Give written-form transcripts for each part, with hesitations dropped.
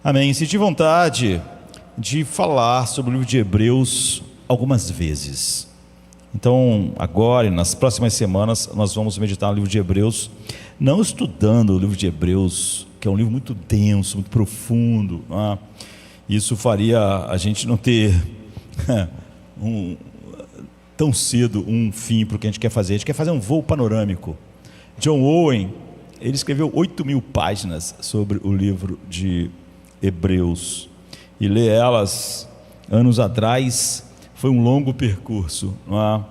Amém. Senti vontade de falar sobre o livro de Hebreus algumas vezes. Então, agora e nas próximas semanas, nós vamos meditar no livro de Hebreus, não estudando o livro de Hebreus, que é um livro muito denso, muito profundo, não é? Isso faria a gente não ter tão cedo um fim para o que a gente quer fazer. A gente quer fazer um voo panorâmico. John Owen, ele escreveu 8.000 páginas sobre o livro de Hebreus, e ler elas anos atrás foi um longo percurso, não é?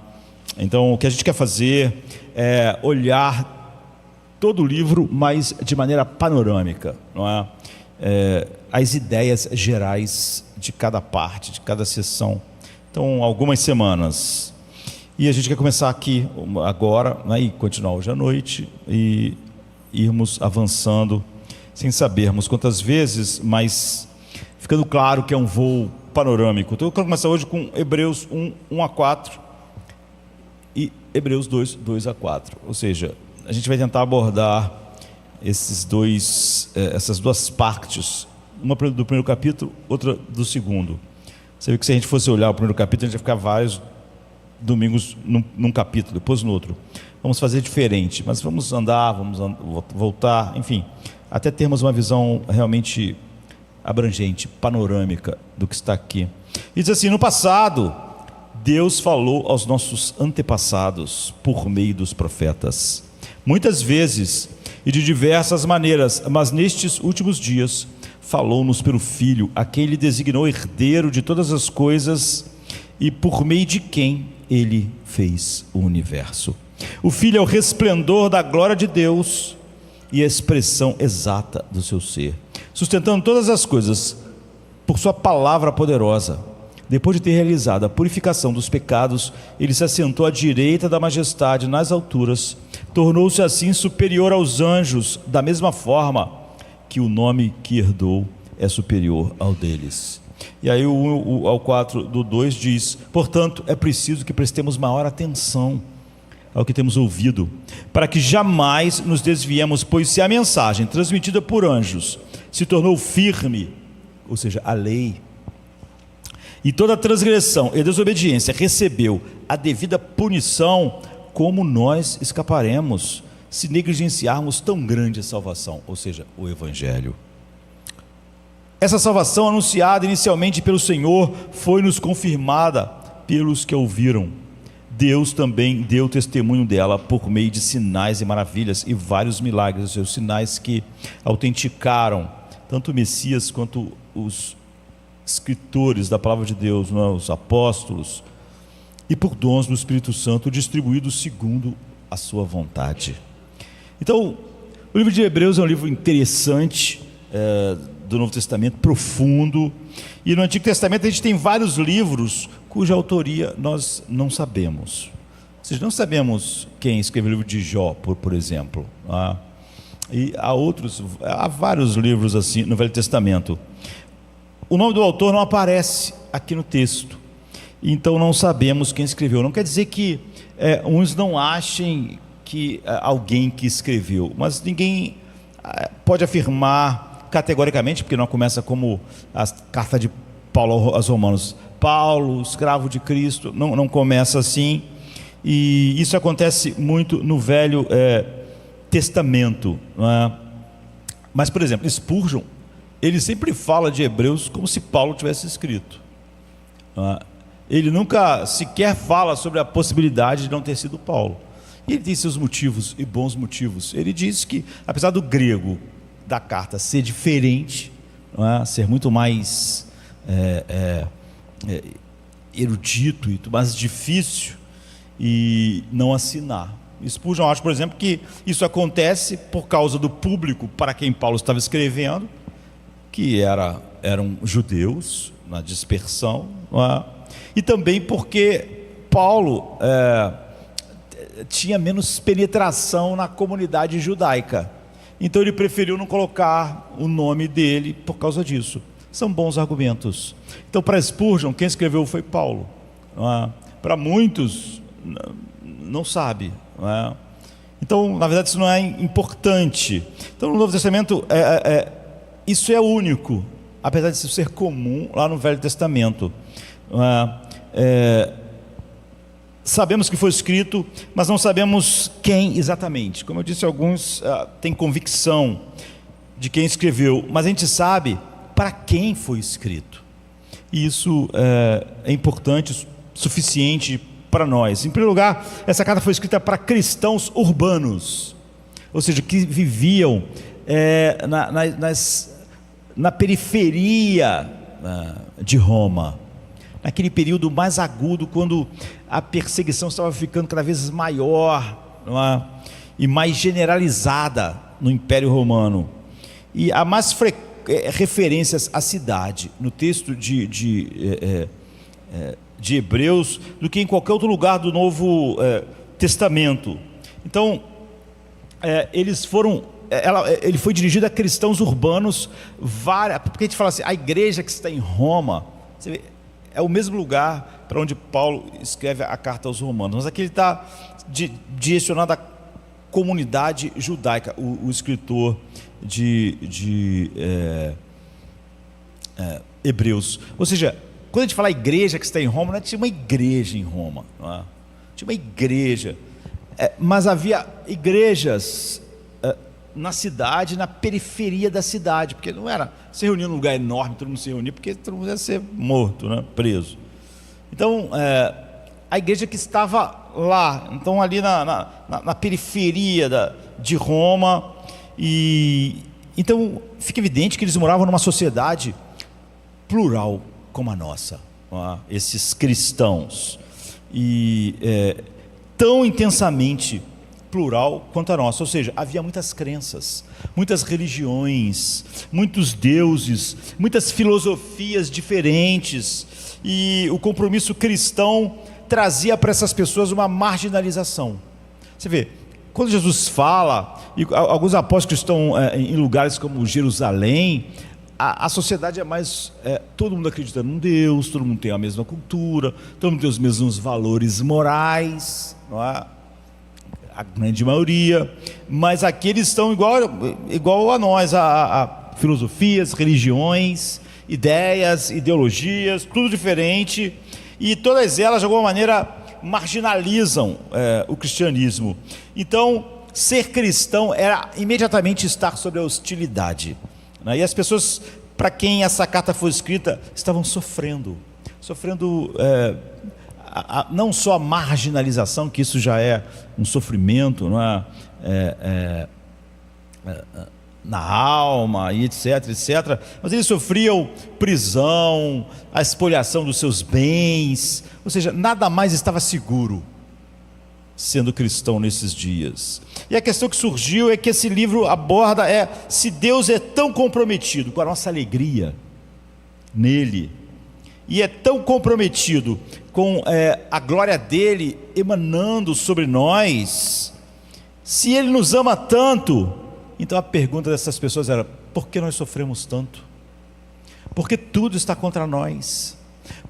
Então, o que a gente quer fazer é olhar todo o livro, mas de maneira panorâmica, não é? As ideias gerais de cada parte, de cada sessão. Então, algumas semanas. E a gente quer começar aqui agora, né, e continuar hoje à noite, e irmos avançando, sem sabermos quantas vezes, mas ficando claro que é um voo panorâmico. Então eu quero começar hoje com Hebreus 1 a 4 e Hebreus 2 a 4. Ou seja, a gente vai tentar abordar essas duas partes, uma do primeiro capítulo, outra do segundo. Você vê que se a gente fosse olhar o primeiro capítulo, a gente ia ficar vários domingos num capítulo, depois no outro. Vamos fazer diferente, mas vamos andar, voltar, enfim, até termos uma visão realmente abrangente, panorâmica do que está aqui. E diz assim: no passado, Deus falou aos nossos antepassados por meio dos profetas, muitas vezes e de diversas maneiras, mas nestes últimos dias falou-nos pelo Filho, a quem Ele designou herdeiro de todas as coisas e por meio de quem Ele fez o universo. O Filho é o resplendor da glória de Deus e a expressão exata do seu ser, sustentando todas as coisas por sua palavra poderosa. Depois de ter realizado a purificação dos pecados, Ele se assentou à direita da majestade nas alturas, tornou-se assim superior aos anjos, da mesma forma que o nome que herdou é superior ao deles. E aí o 1 ao 4 do 2 diz: portanto, é preciso que prestemos maior atenção ao que temos ouvido, para que jamais nos desviemos, pois se a mensagem transmitida por anjos se tornou firme, ou seja, a lei, e toda transgressão e desobediência recebeu a devida punição, como nós escaparemos se negligenciarmos tão grande salvação, ou seja, o Evangelho? Essa salvação anunciada inicialmente pelo Senhor foi-nos confirmada pelos que a ouviram. Deus também deu testemunho dela por meio de sinais e maravilhas e vários milagres, ou seja, os sinais que autenticaram tanto o Messias quanto os escritores da palavra de Deus, não é? Os apóstolos, e por dons do Espírito Santo distribuídos segundo a sua vontade. Então, o livro de Hebreus é um livro interessante, do Novo Testamento, profundo. E no Antigo Testamento a gente tem vários livros cuja autoria nós não sabemos. Ou seja, não sabemos quem escreveu o livro de Jó, por exemplo. E há vários livros assim no Velho Testamento. O nome do autor não aparece aqui no texto, então não sabemos quem escreveu. Não quer dizer que uns não achem que alguém que escreveu, mas ninguém pode afirmar categoricamente, porque não começa como a carta de Paulo aos Romanos: Paulo, escravo de Cristo. Não começa assim. E isso acontece muito no Velho Testamento, não é? Mas, por exemplo, Spurgeon, ele sempre fala de Hebreus como se Paulo tivesse escrito, não é? Ele nunca sequer fala sobre a possibilidade de não ter sido Paulo. E ele tem seus motivos, e bons motivos. Ele diz que, apesar do grego da carta ser diferente, não é? Ser muito mais erudito e mais difícil, e não assinar. Spurgeon acha, por exemplo, que isso acontece por causa do público para quem Paulo estava escrevendo, que eram judeus na dispersão, não é? E também porque Paulo tinha menos penetração na comunidade judaica, então ele preferiu não colocar o nome dele por causa disso. São bons argumentos. Então, para Spurgeon, quem escreveu foi Paulo, não é? Para muitos não sabe, não é? Então, na verdade, isso não é importante. Então, no Novo Testamento isso é único, apesar de isso ser comum lá no Velho Testamento. Sabemos que foi escrito, mas não sabemos quem exatamente. Como eu disse, alguns têm convicção de quem escreveu, mas a gente sabe para quem foi escrito. E isso é importante, suficiente para nós. Em primeiro lugar, essa carta foi escrita para cristãos urbanos, ou seja, que viviam na periferia de Roma, naquele período mais agudo, quando a perseguição estava ficando cada vez maior, e mais generalizada no Império Romano. E há mais referências à cidade no texto de Hebreus do que em qualquer outro lugar do Novo Testamento. Então, ele foi dirigido a cristãos urbanos, porque a gente fala assim, a igreja que está em Roma, você vê, é o mesmo lugar para onde Paulo escreve a carta aos romanos, mas aqui ele está direcionado à comunidade judaica, o escritor de Hebreus. Ou seja, quando a gente fala igreja que está em Roma, não tinha uma igreja em Roma, não é? Tinha uma igreja, mas havia igrejas na cidade, na periferia da cidade, porque não era se reunir num lugar enorme, todo mundo se reunia, porque todo mundo ia ser morto, né? Preso. Então, a igreja que estava lá, então ali na periferia de Roma, e então fica evidente que eles moravam numa sociedade plural como a nossa, esses cristãos, e tão intensamente plural quanto a nossa, ou seja, havia muitas crenças, muitas religiões, muitos deuses, muitas filosofias diferentes, e o compromisso cristão trazia para essas pessoas uma marginalização. Você vê, quando Jesus fala, e alguns apóstolos estão em lugares como Jerusalém, a sociedade é mais, todo mundo acredita num Deus, todo mundo tem a mesma cultura, todo mundo tem os mesmos valores morais, não é? A grande maioria, mas aqui eles estão igual a nós, a filosofias, religiões, ideias, ideologias, tudo diferente, e todas elas de alguma maneira marginalizam o cristianismo. Então, ser cristão era imediatamente estar sob a hostilidade, né? E as pessoas para quem essa carta foi escrita estavam sofrendo não só a marginalização, que isso já é um sofrimento, não é? Na alma, e etc, mas eles sofriam prisão, a espoliação dos seus bens, ou seja, nada mais estava seguro sendo cristão nesses dias. E a questão que surgiu é que esse livro aborda se Deus é tão comprometido com a nossa alegria nele, e é tão comprometido com a glória dele emanando sobre nós, se ele nos ama tanto, então a pergunta dessas pessoas era: por que nós sofremos tanto? Porque tudo está contra nós,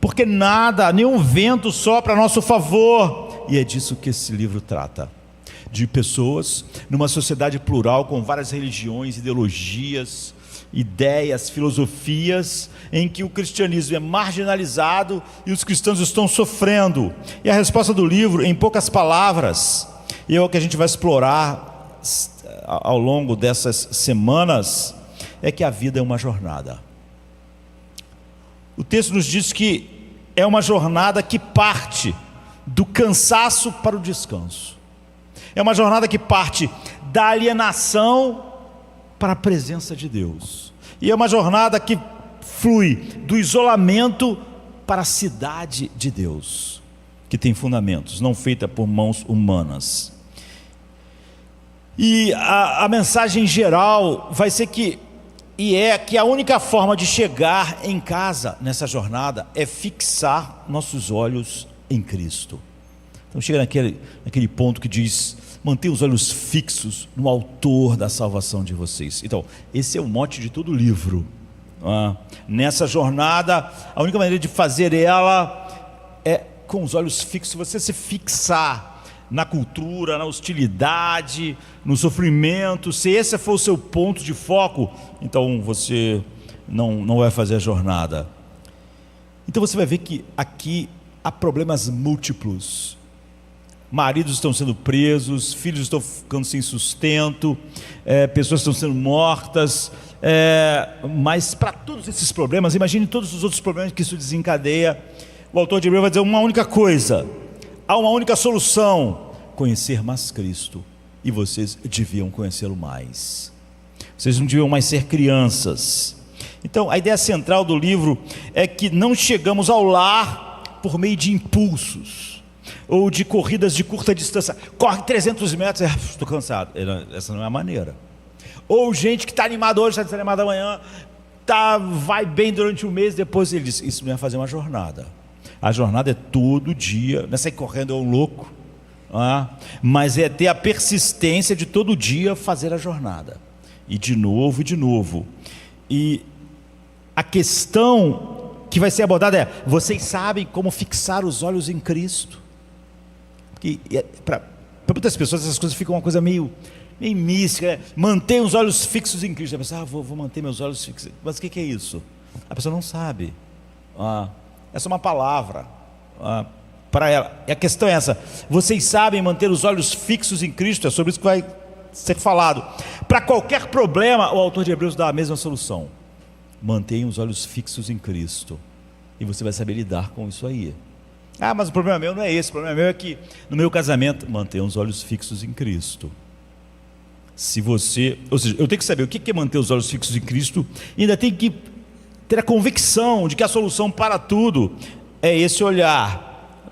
porque nada, nenhum vento sopra a nosso favor. E é disso que esse livro trata, de pessoas numa sociedade plural com várias religiões, ideologias, ideias, filosofias, em que o cristianismo é marginalizado e os cristãos estão sofrendo. E a resposta do livro, em poucas palavras, e é o que a gente vai explorar ao longo dessas semanas, é que a vida é uma jornada. O texto nos diz que é uma jornada que parte do cansaço para o descanso, é uma jornada que parte da alienação para a presença de Deus, e é uma jornada que flui do isolamento para a cidade de Deus, que tem fundamentos, não feita por mãos humanas. E a mensagem geral vai ser que a única forma de chegar em casa nessa jornada é fixar nossos olhos em Cristo. Então chega naquele ponto que diz: mantenha os olhos fixos no autor da salvação de vocês. Então, esse é o mote de todo o livro. Nessa jornada, a única maneira de fazer ela é com os olhos fixos. Você se fixar na cultura, na hostilidade, no sofrimento, se esse for o seu ponto de foco, então você não vai fazer a jornada. Então você vai ver que aqui há problemas múltiplos. Maridos estão sendo presos, filhos estão ficando sem sustento, pessoas estão sendo mortas, mas para todos esses problemas, imagine todos os outros problemas que isso desencadeia. O autor de Hebreus vai dizer uma única coisa: há uma única solução: conhecer mais Cristo, e vocês deviam conhecê-lo mais. Vocês não deviam mais ser crianças. Então a ideia central do livro é que não chegamos ao lar por meio de impulsos ou de corridas de curta distância. Corre 300 metros, estou cansado. Essa não é a maneira. Ou gente que está animada hoje, está desanimada amanhã, vai bem durante um mês, depois ele diz: isso não é fazer uma jornada. A jornada é todo dia, não é sair correndo, é um louco, mas é ter a persistência de todo dia fazer a jornada, e de novo, e de novo. E a questão que vai ser abordada é: vocês sabem como fixar os olhos em Cristo? Porque para muitas pessoas essas coisas ficam uma coisa meio mística, né? Manter os olhos fixos em Cristo. A pessoa: vou manter meus olhos fixos. Mas o que é isso? A pessoa não sabe. Essa é uma palavra para ela. E a questão é essa: vocês sabem manter os olhos fixos em Cristo? É sobre isso que vai ser falado. Para qualquer problema, o autor de Hebreus dá a mesma solução: mantenha os olhos fixos em Cristo, e você vai saber lidar com isso aí. Mas o problema meu não é esse. O problema meu é que no meu casamento, mantenha os olhos fixos em Cristo. Ou seja, eu tenho que saber o que é manter os olhos fixos em Cristo, e ainda tenho que ter a convicção de que a solução para tudo é esse olhar.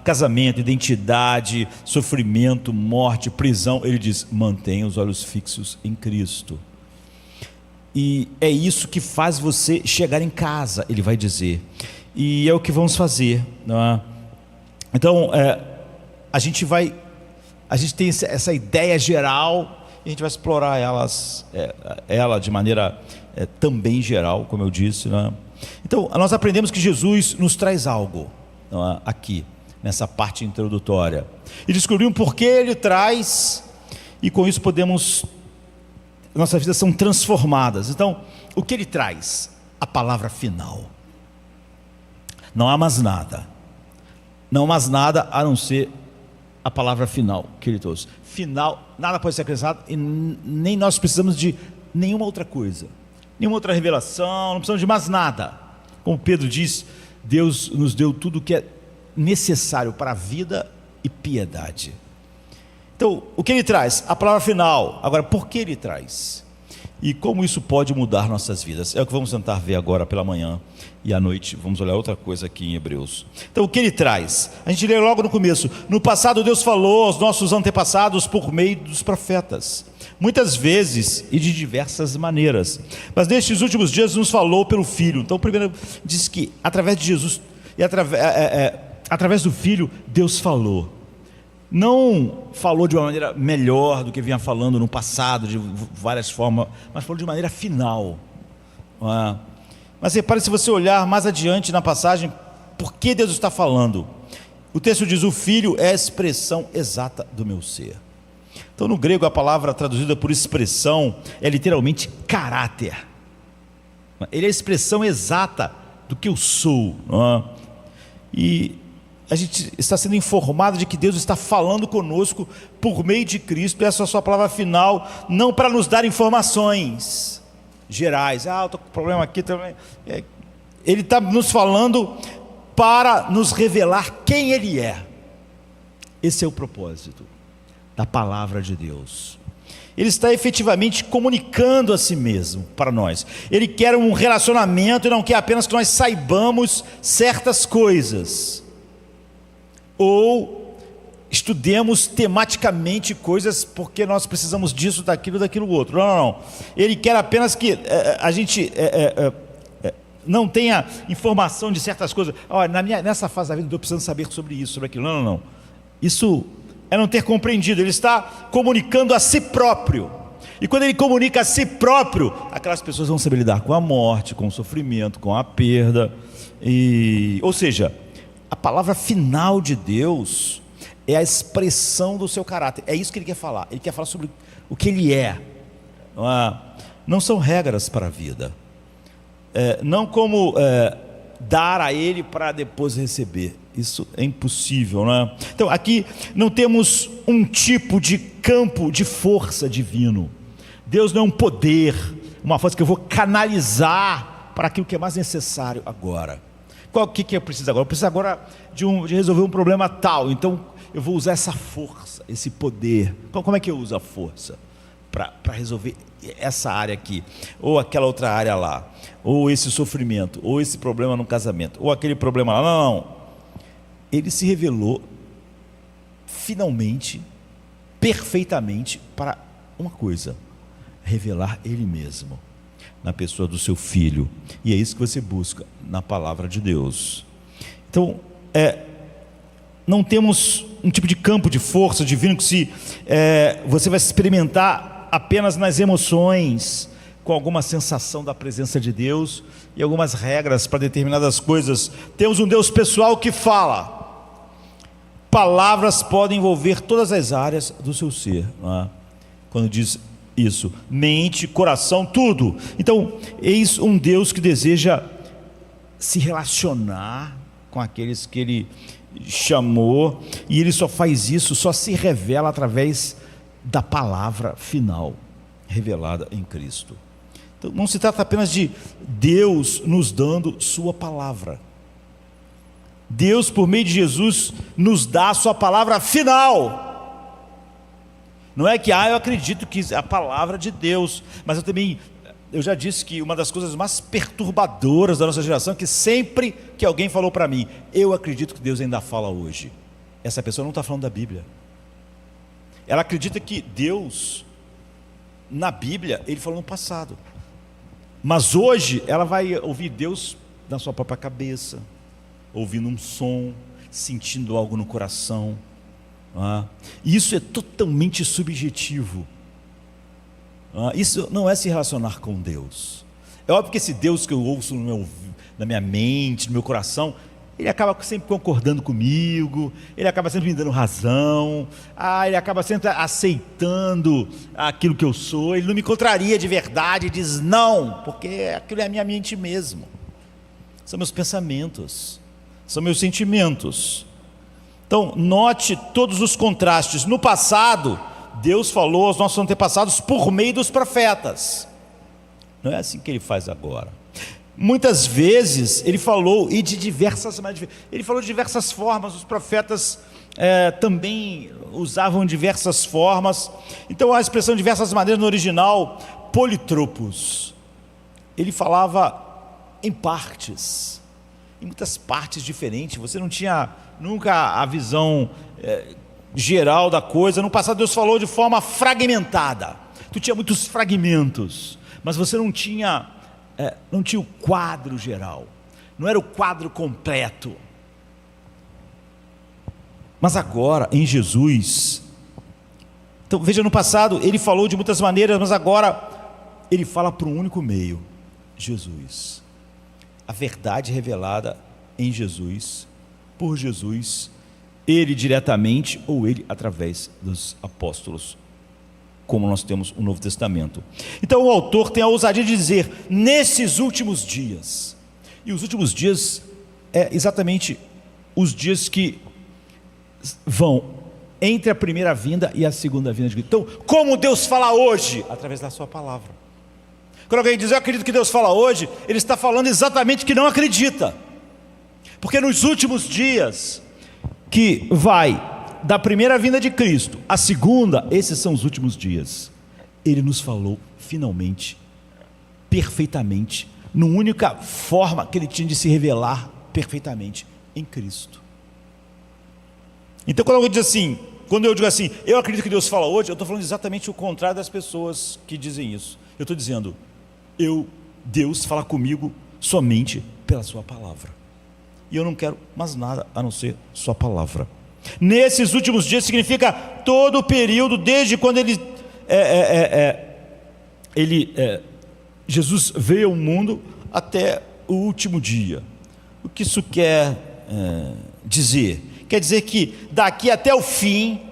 Casamento, identidade, sofrimento, morte, prisão. Ele diz: mantenha os olhos fixos em Cristo. E é isso que faz você chegar em casa, ele vai dizer. E é o que vamos fazer. Então, a gente tem essa ideia geral, e a gente vai explorar ela de maneira também geral, como eu disse. Então, nós aprendemos que Jesus nos traz algo aqui, nessa parte introdutória, e descobrimos por que ele traz, e com isso nossas vidas são transformadas. Então, o que ele traz? A palavra final. Não há mais nada. Não há mais nada a não ser a palavra final que ele trouxe. Final, nada pode ser acrescentado, e nem nós precisamos de nenhuma outra coisa, nenhuma outra revelação, não precisamos de mais nada. Como Pedro diz, Deus nos deu tudo o que é necessário para a vida e piedade. Então, o que ele traz? A palavra final. Agora, por que ele traz? E como isso pode mudar nossas vidas? É o que vamos tentar ver agora pela manhã, e à noite vamos olhar outra coisa aqui em Hebreus. Então, o que ele traz? A gente lê logo no começo: no passado Deus falou aos nossos antepassados por meio dos profetas, muitas vezes e de diversas maneiras, mas nestes últimos dias nos falou pelo Filho. Então, primeiro diz que através de Jesus e através do Filho Deus falou. Não falou de uma maneira melhor do que vinha falando no passado, de várias formas, mas falou de maneira final. Mas repare, se você olhar mais adiante na passagem, por que Deus está falando? O texto diz: o Filho é a expressão exata do meu ser. Então, no grego, a palavra traduzida por expressão é literalmente caráter. Ele é a expressão exata do que eu sou. E a gente está sendo informado de que Deus está falando conosco por meio de Cristo. Essa é a sua palavra final, não para nos dar informações gerais. Eu estou com problema aqui também. Ele está nos falando para nos revelar quem Ele é. Esse é o propósito da palavra de Deus. Ele está efetivamente comunicando a si mesmo para nós. Ele quer um relacionamento e não quer apenas que nós saibamos certas coisas, ou estudemos tematicamente coisas porque nós precisamos disso, daquilo outro. Não. Ele quer apenas que a gente não tenha informação de certas coisas. Nessa fase da vida eu estou precisando saber sobre isso, sobre aquilo. Não. Isso é não ter compreendido. Ele está comunicando a si próprio. E quando ele comunica a si próprio, aquelas pessoas vão saber lidar com a morte, com o sofrimento, com a perda. Ou seja, a palavra final de Deus é a expressão do seu caráter. É isso que ele quer falar. Ele quer falar sobre o que ele é. Não são regras para a vida. não como dar a Ele para depois receber. Isso é impossível, né? Então aqui não temos um tipo de campo de força divino. Deus não é um poder, uma força que eu vou canalizar para aquilo que é mais necessário agora. O que eu preciso agora? Eu preciso agora de resolver um problema tal, então eu vou usar essa força, esse poder. Então como é que eu uso a força? Para resolver essa área aqui, ou aquela outra área lá, ou esse sofrimento, ou esse problema no casamento, ou aquele problema lá. Não. Ele se revelou finalmente, perfeitamente, para uma coisa: revelar Ele mesmo na pessoa do seu Filho. E é isso que você busca na palavra de Deus. Então, não temos um tipo de campo de força divino que você vai experimentar apenas nas emoções, com alguma sensação da presença de Deus e algumas regras para determinadas coisas. Temos um Deus pessoal que fala. Palavras podem envolver todas as áreas do seu ser, não é? Quando diz isso, mente, coração, tudo. Então, eis um Deus que deseja se relacionar com aqueles que Ele chamou, e Ele só faz isso, só se revela através da palavra final, revelada em Cristo. Então, não se trata apenas de Deus nos dando sua palavra. Deus, por meio de Jesus, nos dá a sua palavra final. Não é que, eu acredito que é a palavra de Deus, mas eu já disse que uma das coisas mais perturbadoras da nossa geração é que sempre que alguém falou para mim, eu acredito que Deus ainda fala hoje, essa pessoa não está falando da Bíblia. Ela acredita que Deus, na Bíblia, Ele falou no passado, mas hoje ela vai ouvir Deus na sua própria cabeça, ouvindo um som, sentindo algo no coração. Isso é totalmente subjetivo. Isso não é se relacionar com Deus. É óbvio que esse Deus que eu ouço na minha mente, no meu coração, Ele acaba sempre concordando comigo, Ele acaba sempre me dando razão, Ele acaba sempre aceitando aquilo que eu sou. Ele não me contraria de verdade e diz não, porque aquilo é a minha mente mesmo. São meus pensamentos, são meus sentimentos. Então, note todos os contrastes. No passado, Deus falou aos nossos antepassados por meio dos profetas. Não é assim que Ele faz agora. Muitas vezes Ele falou, e de diversas maneiras. Ele falou de diversas formas. Os profetas também usavam diversas formas. Então, a expressão diversas maneiras no original, politropos. Ele falava em partes, em muitas partes diferentes. Você não tinha nunca a visão geral da coisa. No passado Deus falou de forma fragmentada. Tu tinha muitos fragmentos, mas você não tinha o quadro geral. Não era o quadro completo. Mas agora em Jesus, então veja, no passado Ele falou de muitas maneiras, mas agora Ele fala por um único meio: Jesus. A verdade revelada em Jesus, por Jesus, Ele diretamente ou Ele através dos apóstolos, como nós temos o Novo Testamento. Então o autor tem a ousadia de dizer, nesses últimos dias. E os últimos dias é exatamente os dias que vão entre a primeira vinda e a segunda vinda de Cristo. Então, como Deus fala hoje? Através da sua palavra. Quando alguém diz, eu acredito que Deus fala hoje, ele está falando exatamente que não acredita. Porque nos últimos dias, que vai da primeira vinda de Cristo à segunda, esses são os últimos dias. Ele nos falou finalmente, perfeitamente, numa única forma que Ele tinha de se revelar perfeitamente, em Cristo. Então quando alguém diz assim, quando eu digo assim, eu acredito que Deus fala hoje, eu estou falando exatamente o contrário das pessoas que dizem isso. Eu estou dizendo, Deus fala comigo somente pela sua palavra, e eu não quero mais nada a não ser sua palavra. Nesses últimos dias significa todo o período, desde quando Jesus veio ao mundo até o último dia. O que isso quer dizer? Quer dizer que daqui até o fim,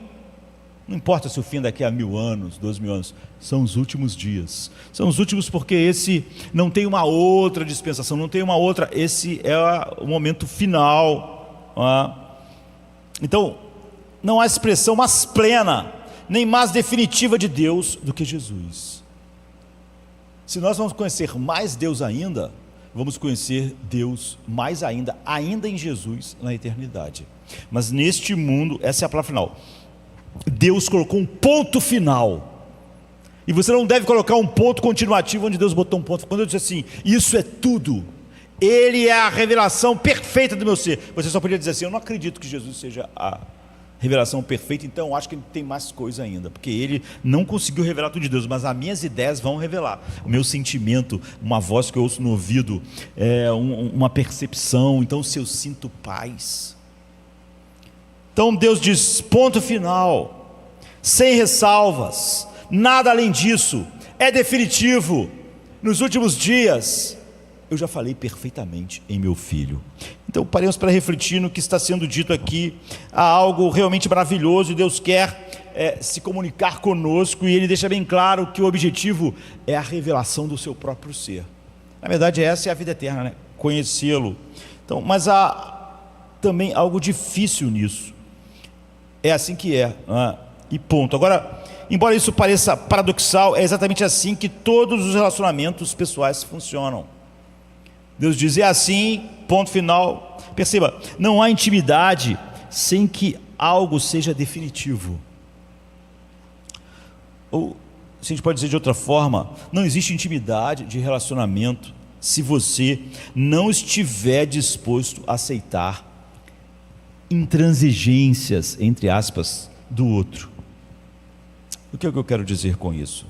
Não importa se o fim é daqui a 1000 anos, 12.000 anos, são os últimos dias. São os últimos porque esse não tem uma outra dispensação, não tem uma outra, esse é o momento final. Então, não há expressão mais plena, nem mais definitiva de Deus do que Jesus. Se nós vamos conhecer mais Deus ainda, vamos conhecer Deus mais ainda em Jesus, na eternidade. Mas neste mundo, essa é a palavra final. Deus colocou um ponto final, e você não deve colocar um ponto continuativo onde Deus botou um ponto. Quando eu disse assim, isso é tudo, Ele é a revelação perfeita do meu ser, você só podia dizer assim, eu não acredito que Jesus seja a revelação perfeita, então eu acho que ele tem mais coisa ainda, porque ele não conseguiu revelar tudo de Deus, mas as minhas ideias vão revelar, o meu sentimento, uma voz que eu ouço no ouvido, uma percepção. Então se eu sinto paz, então Deus diz, ponto final, sem ressalvas, nada além disso, é definitivo. Nos últimos dias, eu já falei perfeitamente em meu Filho. Então paremos para refletir no que está sendo dito aqui. Há algo realmente maravilhoso, e Deus quer se comunicar conosco, e Ele deixa bem claro que o objetivo é a revelação do seu próprio ser. Na verdade essa é a vida eterna, né? Conhecê-lo. Então, mas há também algo difícil nisso. É assim que é, e ponto. Agora, embora isso pareça paradoxal, é exatamente assim que todos os relacionamentos pessoais funcionam. Deus diz, é assim, ponto final. Perceba, não há intimidade sem que algo seja definitivo. Ou, se a gente pode dizer de outra forma, não existe intimidade de relacionamento se você não estiver disposto a aceitar intransigências, entre aspas, do outro. O que é que eu quero dizer com isso?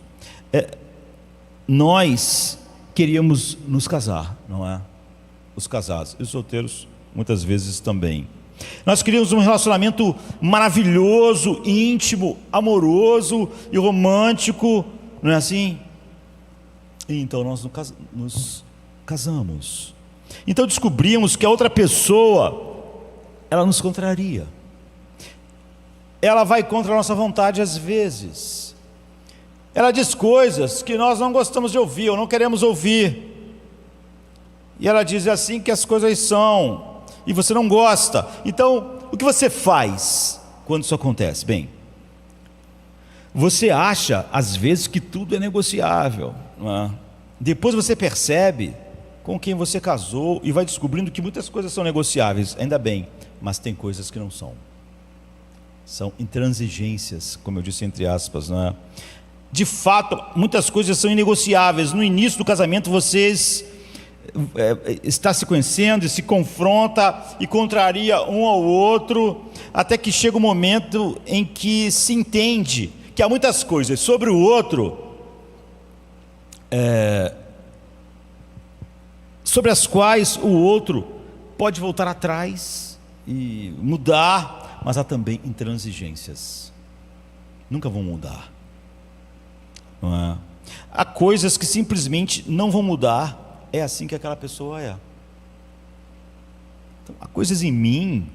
Nós queríamos nos casar, não é? Os casados e os solteiros muitas vezes também. Nós queríamos um relacionamento maravilhoso, íntimo, amoroso e romântico, não é assim? E então nós nos casamos. Então descobrimos que a outra pessoa, ela nos contraria, ela vai contra a nossa vontade às vezes, ela diz coisas que nós não gostamos de ouvir ou não queremos ouvir, e ela diz assim que as coisas são, e você não gosta. Então o que você faz quando isso acontece? Bem, você acha às vezes que tudo é negociável, não é? Depois você percebe com quem você casou e vai descobrindo que muitas coisas são negociáveis, ainda bem, mas tem coisas que não são. São intransigências, como eu disse entre aspas, não é? De fato, muitas coisas são inegociáveis. No início do casamento, vocês está se conhecendo e se confronta e contraria um ao outro, até que chega um momento em que se entende que há muitas coisas sobre o outro sobre as quais o outro pode voltar atrás e mudar, mas há também intransigências, nunca vão mudar, não é? Há coisas que simplesmente não vão mudar. É assim que aquela pessoa é. Então, há coisas em mim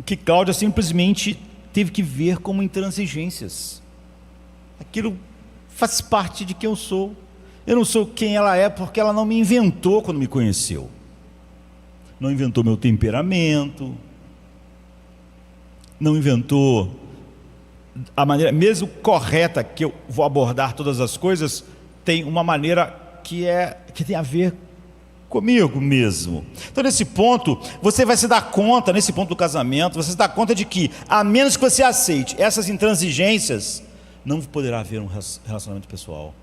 que Cláudia simplesmente teve que ver como intransigências. Aquilo faz parte de quem eu sou. Eu não sou quem ela é porque ela não me inventou quando me conheceu. Não inventou meu temperamento, não inventou a maneira mesmo correta que eu vou abordar todas as coisas. Tem uma maneira que tem a ver comigo mesmo. Então nesse ponto, você vai se dar conta, nesse ponto do casamento, você se dá conta de que, a menos que você aceite essas intransigências, não poderá haver um relacionamento pessoal.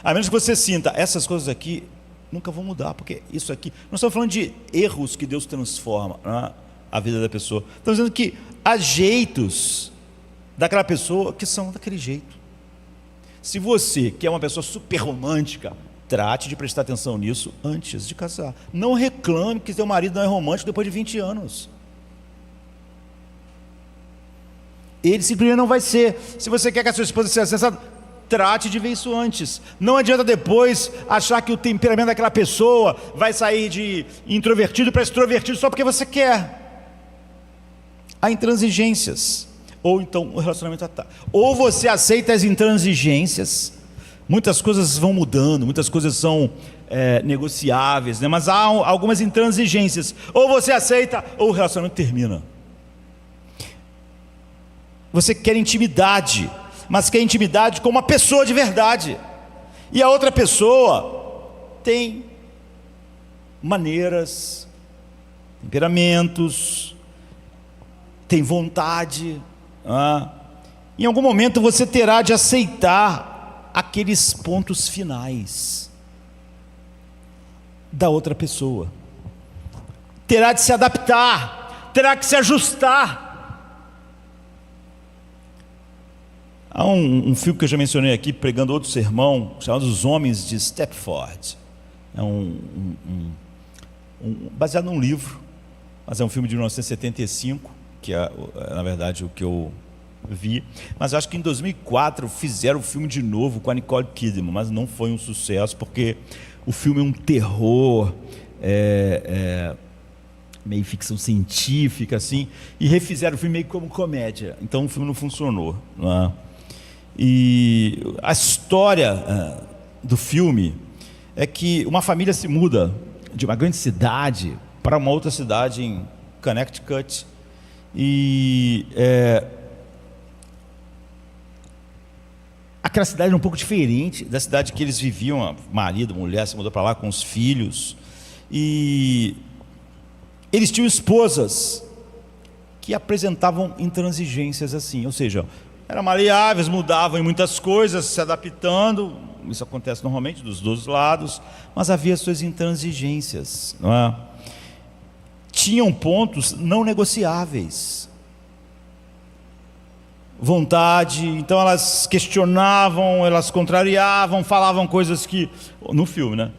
A menos que você sinta, essas coisas aqui nunca vão mudar, porque isso aqui, nós estamos falando de erros que Deus transforma, né, a vida da pessoa. Estamos dizendo que há jeitos daquela pessoa que são daquele jeito. Se você, que é uma pessoa super romântica, trate de prestar atenção nisso antes de casar. Não reclame que seu marido não é romântico depois de 20 anos. Ele simplesmente não vai ser. Se você quer que a sua esposa seja sensata, trate de ver isso antes. Não adianta depois achar que o temperamento daquela pessoa vai sair de introvertido para extrovertido só porque você quer. Há intransigências. ou então o relacionamento está. Ou você aceita as intransigências, muitas coisas vão mudando, muitas coisas são negociáveis, né? Mas há algumas intransigências, ou você aceita, ou o relacionamento termina. Você quer intimidade, mas quer intimidade com uma pessoa de verdade, e a outra pessoa tem maneiras, temperamentos, tem vontade. Em algum momento você terá de aceitar aqueles pontos finais da outra pessoa, terá de se adaptar, terá que se ajustar. Há um filme que eu já mencionei aqui, pregando outro sermão, chamado Os Homens de Stepford. É baseado num livro, mas é um filme de 1975, que é, na verdade, o que eu vi. Mas acho que em 2004 fizeram o filme de novo com a Nicole Kidman, mas não foi um sucesso, porque o filme é um terror, meio ficção científica, assim, e refizeram o filme meio como comédia. Então o filme não funcionou, não é? E a história do filme é que uma família se muda de uma grande cidade para uma outra cidade em Connecticut, e aquela cidade era um pouco diferente da cidade que eles viviam. Marido, mulher, se mudou para lá com os filhos, e eles tinham esposas que apresentavam intransigências assim, ou seja, eram maleáveis, mudavam em muitas coisas, se adaptando. Isso acontece normalmente dos dois lados, mas havia suas intransigências, não é? Tinham pontos não negociáveis, vontade. Então elas questionavam, elas contrariavam, falavam coisas que, no filme, né,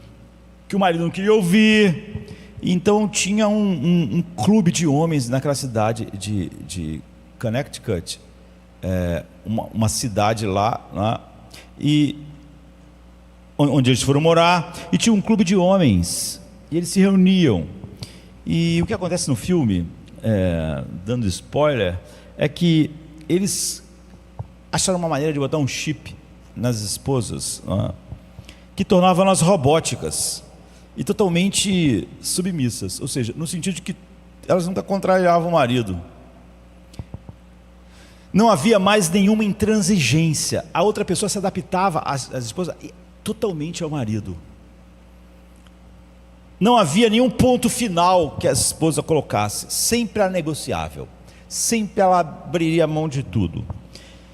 que o marido não queria ouvir. Então tinha um clube de homens naquela cidade de Connecticut, uma cidade lá, né, e onde eles foram morar, e tinha um clube de homens, e eles se reuniam. E o que acontece no filme, dando spoiler, é que eles acharam uma maneira de botar um chip nas esposas, né, que tornava elas robóticas e totalmente submissas, ou seja, no sentido de que elas nunca contrariavam o marido. Não havia mais nenhuma intransigência. A outra pessoa se adaptava, as esposas, totalmente ao marido. Não havia nenhum ponto final que a esposa colocasse. Sempre era negociável. Sempre ela abriria mão de tudo.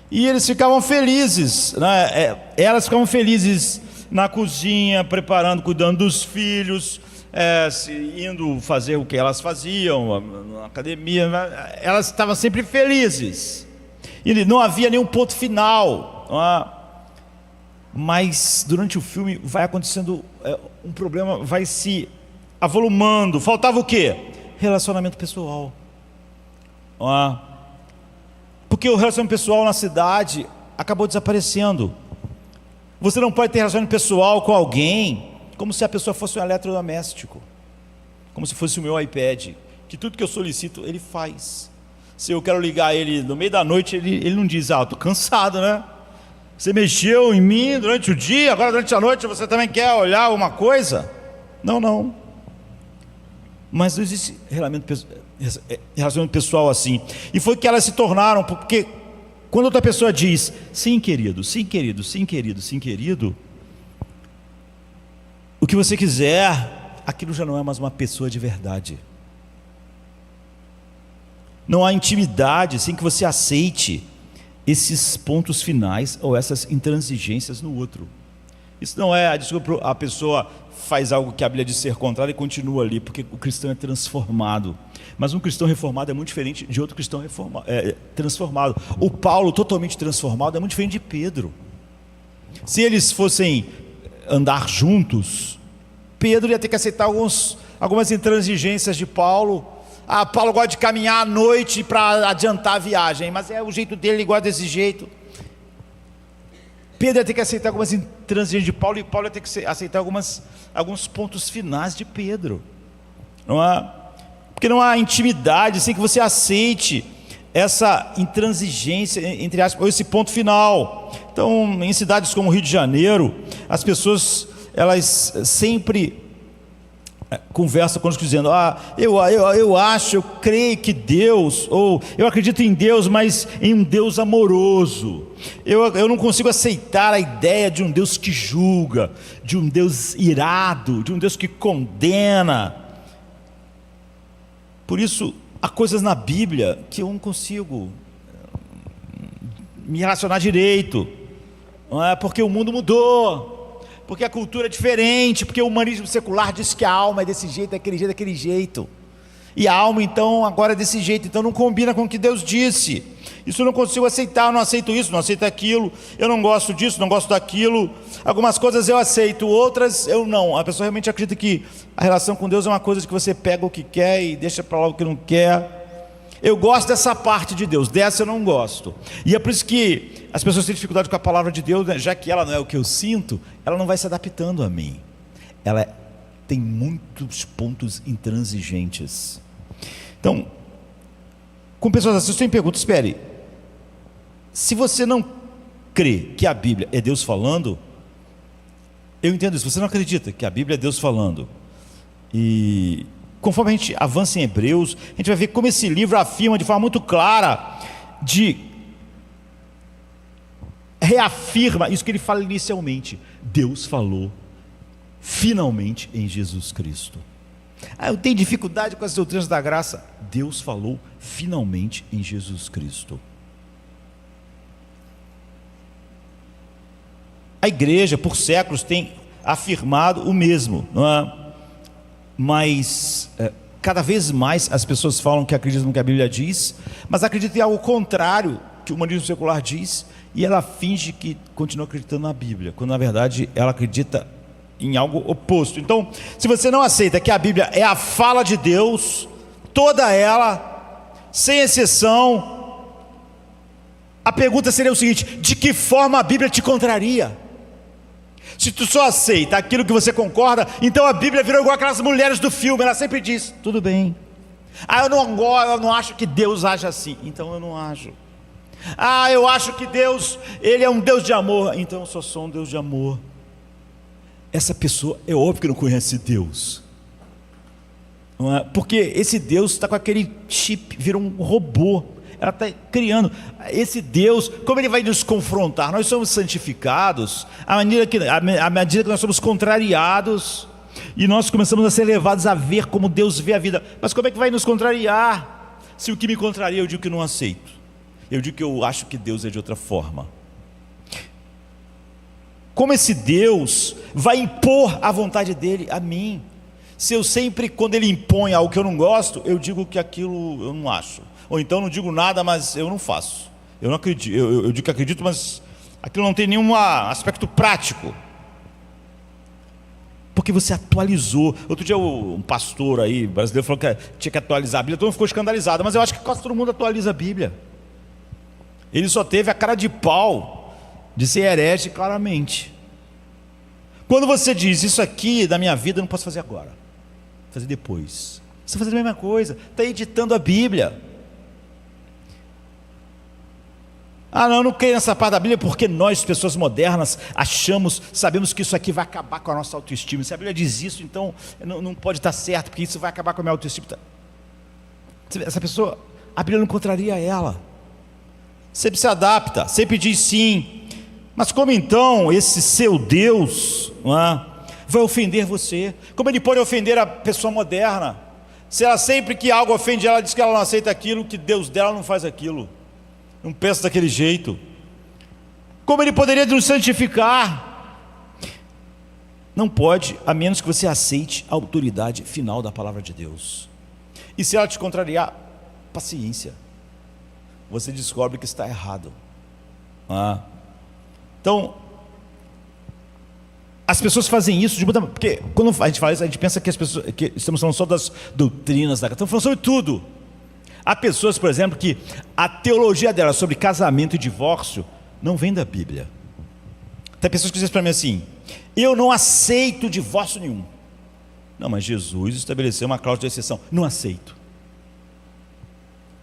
E eles ficavam felizes, né? Elas ficavam felizes na cozinha, preparando, cuidando dos filhos, indo fazer o que elas faziam, na academia. Elas estavam sempre felizes. E não havia nenhum ponto final, não é? Mas durante o filme vai acontecendo um problema, vai se avolumando. Faltava o quê? Relacionamento pessoal, não é? Porque o relacionamento pessoal na cidade acabou desaparecendo. Você não pode ter relacionamento pessoal com alguém como se a pessoa fosse um eletrodoméstico, como se fosse o meu iPad, que tudo que eu solicito ele faz. Se eu quero ligar ele no meio da noite, ele não diz: estou cansado, né? Você mexeu em mim durante o dia, agora durante a noite você também quer olhar alguma coisa? Não. Mas não existe relacionamento pessoal assim. E foi que elas se tornaram, porque quando outra pessoa diz: sim querido, sim querido, sim querido, sim querido, o que você quiser, aquilo já não é mais uma pessoa de verdade. Não há intimidade sem que você aceite esses pontos finais ou essas intransigências no outro. Isso não é desculpa, a pessoa faz algo que a Bíblia diz ser contrário e continua ali, porque o cristão é transformado. Mas um cristão reformado é muito diferente de outro cristão transformado. O Paulo, totalmente transformado, é muito diferente de Pedro. Se eles fossem andar juntos, Pedro ia ter que aceitar algumas intransigências de Paulo. Paulo gosta de caminhar à noite para adiantar a viagem, mas é o jeito dele, ele gosta desse jeito. Pedro ia ter que aceitar algumas intransigências de Paulo, e Paulo ia ter que aceitar alguns pontos finais de Pedro, não é? Porque não há intimidade sem que você aceite essa intransigência, entre aspas, ou esse ponto final. Então, em cidades como o Rio de Janeiro, as pessoas, elas sempre conversam conosco dizendo: eu acho, eu creio que Deus, ou eu acredito em Deus, mas em um Deus amoroso. Eu não consigo aceitar a ideia de um Deus que julga, de um Deus irado, de um Deus que condena. Por isso, há coisas na Bíblia que eu não consigo me relacionar direito, não é? Porque o mundo mudou, porque a cultura é diferente, porque o humanismo secular diz que a alma é desse jeito, daquele jeito, e a alma então agora é desse jeito, então não combina com o que Deus disse. Isso eu não consigo aceitar, eu não aceito isso, não aceito aquilo, eu não gosto disso, não gosto daquilo. Algumas coisas eu aceito, outras eu não. A pessoa realmente acredita que a relação com Deus é uma coisa de que você pega o que quer e deixa para lá o que não quer. Eu gosto dessa parte de Deus, dessa eu não gosto. E é por isso que as pessoas têm dificuldade com a palavra de Deus, né? Já que ela não é o que eu sinto, ela não vai se adaptando a mim. Ela tem muitos pontos intransigentes. Então, com pessoas assim, você me pergunta: espere, se você não crê que a Bíblia é Deus falando, eu entendo isso, você não acredita que a Bíblia é Deus falando, e conforme a gente avança em Hebreus, a gente vai ver como esse livro afirma de forma muito clara, reafirma isso que ele fala inicialmente: Deus falou finalmente em Jesus Cristo. Eu tenho dificuldade com as doutrinas da graça. Deus falou finalmente em Jesus Cristo. A igreja por séculos tem afirmado o mesmo, não é? Mas cada vez mais as pessoas falam que acreditam no que a Bíblia diz, mas acreditam em algo contrário que o humanismo secular diz, e ela finge que continua acreditando na Bíblia, quando na verdade ela acredita em algo oposto. Então, se você não aceita que a Bíblia é a fala de Deus, toda ela, sem exceção, a pergunta seria o seguinte: de que forma a Bíblia te contraria? Se tu só aceita aquilo que você concorda, então a Bíblia virou igual aquelas mulheres do filme, ela sempre diz: tudo bem. Eu não acho que Deus age assim, então eu não ajo. Eu acho que Deus, Ele é um Deus de amor, então eu só sou um Deus de amor. Essa pessoa é óbvio que não conhece Deus, não é? Porque esse Deus está com aquele chip, virou um robô. Ela está criando esse Deus. Como ele vai nos confrontar? Nós somos santificados à medida que nós somos contrariados, e nós começamos a ser levados a ver como Deus vê a vida. Mas como é que vai nos contrariar? Se o que me contraria eu digo que não aceito, eu digo que eu acho que Deus é de outra forma. Como esse Deus vai impor a vontade dele a mim? Se eu sempre, quando ele impõe algo que eu não gosto, eu digo que aquilo eu não acho, ou então não digo nada, mas eu não faço, eu não acredito, eu digo que acredito, mas aquilo não tem nenhum aspecto prático, porque você atualizou. Outro dia um pastor aí brasileiro falou que tinha que atualizar a Bíblia, todo mundo ficou escandalizado, mas eu acho que quase todo mundo atualiza a Bíblia. Ele só teve a cara de pau de ser herege claramente. Quando você diz: isso aqui da minha vida eu não posso fazer agora, vou fazer depois, você está fazendo a mesma coisa, está editando a Bíblia. Não, eu não creio nessa parte da Bíblia porque nós, pessoas modernas, sabemos que isso aqui vai acabar com a nossa autoestima. Se a Bíblia diz isso, então não pode estar certo, porque isso vai acabar com a minha autoestima. Essa pessoa, a Bíblia não contraria ela, sempre se adapta, sempre diz sim. Mas como então esse seu Deus, vai ofender você? Como ele pode ofender a pessoa moderna? Se ela, sempre que algo ofende ela, diz que ela não aceita aquilo, que Deus dela não faz aquilo, não pensa daquele jeito. Como ele poderia nos santificar? Não pode, a menos que você aceite a autoridade final da palavra de Deus. E se ela te contrariar, paciência, você descobre que está errado. Então, as pessoas fazem isso de muita, porque quando a gente fala isso, a gente pensa que as pessoas, que estamos falando só das doutrinas, estamos falando sobre tudo. Há pessoas, por exemplo, que a teologia delas sobre casamento e divórcio não vem da Bíblia. Tem pessoas que dizem para mim assim: eu não aceito divórcio nenhum. Não, mas Jesus estabeleceu uma cláusula de exceção. Não aceito.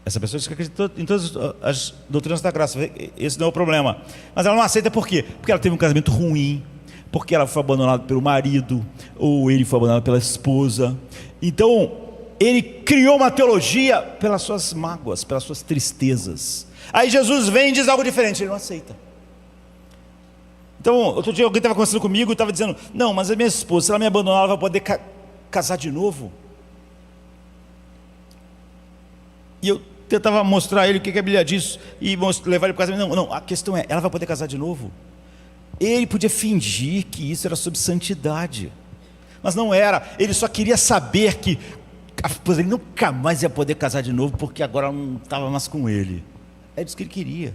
Essa pessoa diz que acredita em todas as doutrinas da graça. Esse não é o problema. Mas ela não aceita por quê? Porque ela teve um casamento ruim, porque ela foi abandonada pelo marido, ou ele foi abandonado pela esposa. Então, ele criou uma teologia pelas suas mágoas, pelas suas tristezas. Aí Jesus vem e diz algo diferente, ele não aceita. Então, outro dia alguém estava conversando comigo e estava dizendo: não, mas a minha esposa, se ela me abandonar, ela vai poder casar de novo. E eu tentava mostrar a ele o que a Bíblia diz e levar ele para o casamento. Não, a questão é, ela vai poder casar de novo? Ele podia fingir que isso era sobre santidade, mas não era. Ele só queria saber que a esposa dele nunca mais ia poder casar de novo, porque agora ela não estava mais com ele. É isso que ele queria.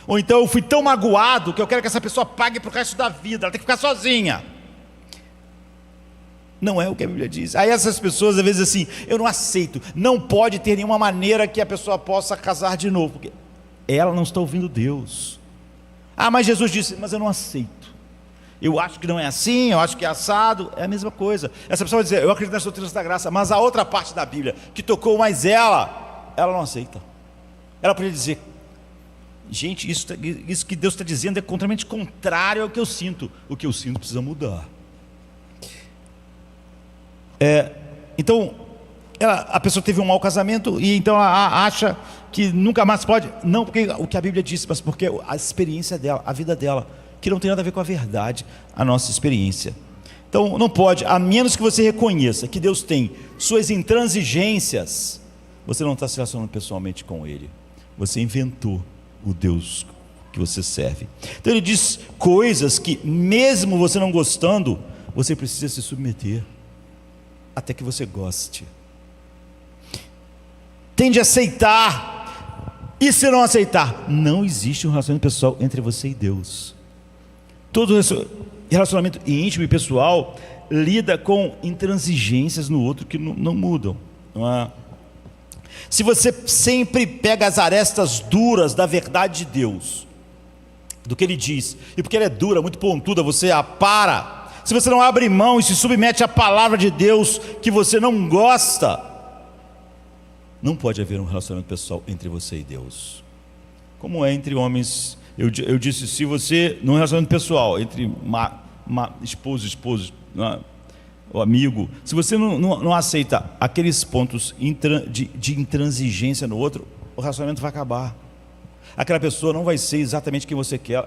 Ou então, eu fui tão magoado que eu quero que essa pessoa pague para o resto da vida, ela tem que ficar sozinha. Não é o que a Bíblia diz. Aí essas pessoas às vezes assim: eu não aceito, não pode ter nenhuma maneira que a pessoa possa casar de novo, porque ela não está ouvindo Deus. Ah, mas Jesus disse, mas eu não aceito, eu acho que não é assim, eu acho que é assado. É a mesma coisa. Essa pessoa vai dizer: eu acredito nas doutrinas da graça, mas a outra parte da Bíblia que tocou mais ela não aceita. Ela poderia dizer: gente, isso que Deus está dizendo é completamente contrário ao que eu sinto. O que eu sinto precisa mudar. Então, a pessoa teve um mau casamento e então ela acha que nunca mais pode. Não porque o que a Bíblia disse, mas porque a experiência dela, a vida dela, que não tem nada a ver com a verdade, a nossa experiência. Então, não pode, a menos que você reconheça que Deus tem suas intransigências, você não está se relacionando pessoalmente com Ele. Você inventou o Deus que você serve. Então ele diz coisas que, mesmo você não gostando, você precisa se submeter, até que você goste. Tende a aceitar, e se não aceitar, não existe um relacionamento pessoal entre você e Deus. Todo relacionamento íntimo e pessoal lida com intransigências no outro que não mudam, não é? Se você sempre pega as arestas duras da verdade de Deus, do que Ele diz, e porque ela é dura, muito pontuda, você a para. Se você não abre mão e se submete à palavra de Deus que você não gosta, não pode haver um relacionamento pessoal entre você e Deus. Como é entre homens? Eu disse, se você, num relacionamento pessoal entre esposo, o amigo, se você não aceita aqueles pontos de intransigência no outro, o relacionamento vai acabar. Aquela pessoa não vai ser exatamente quem você quer.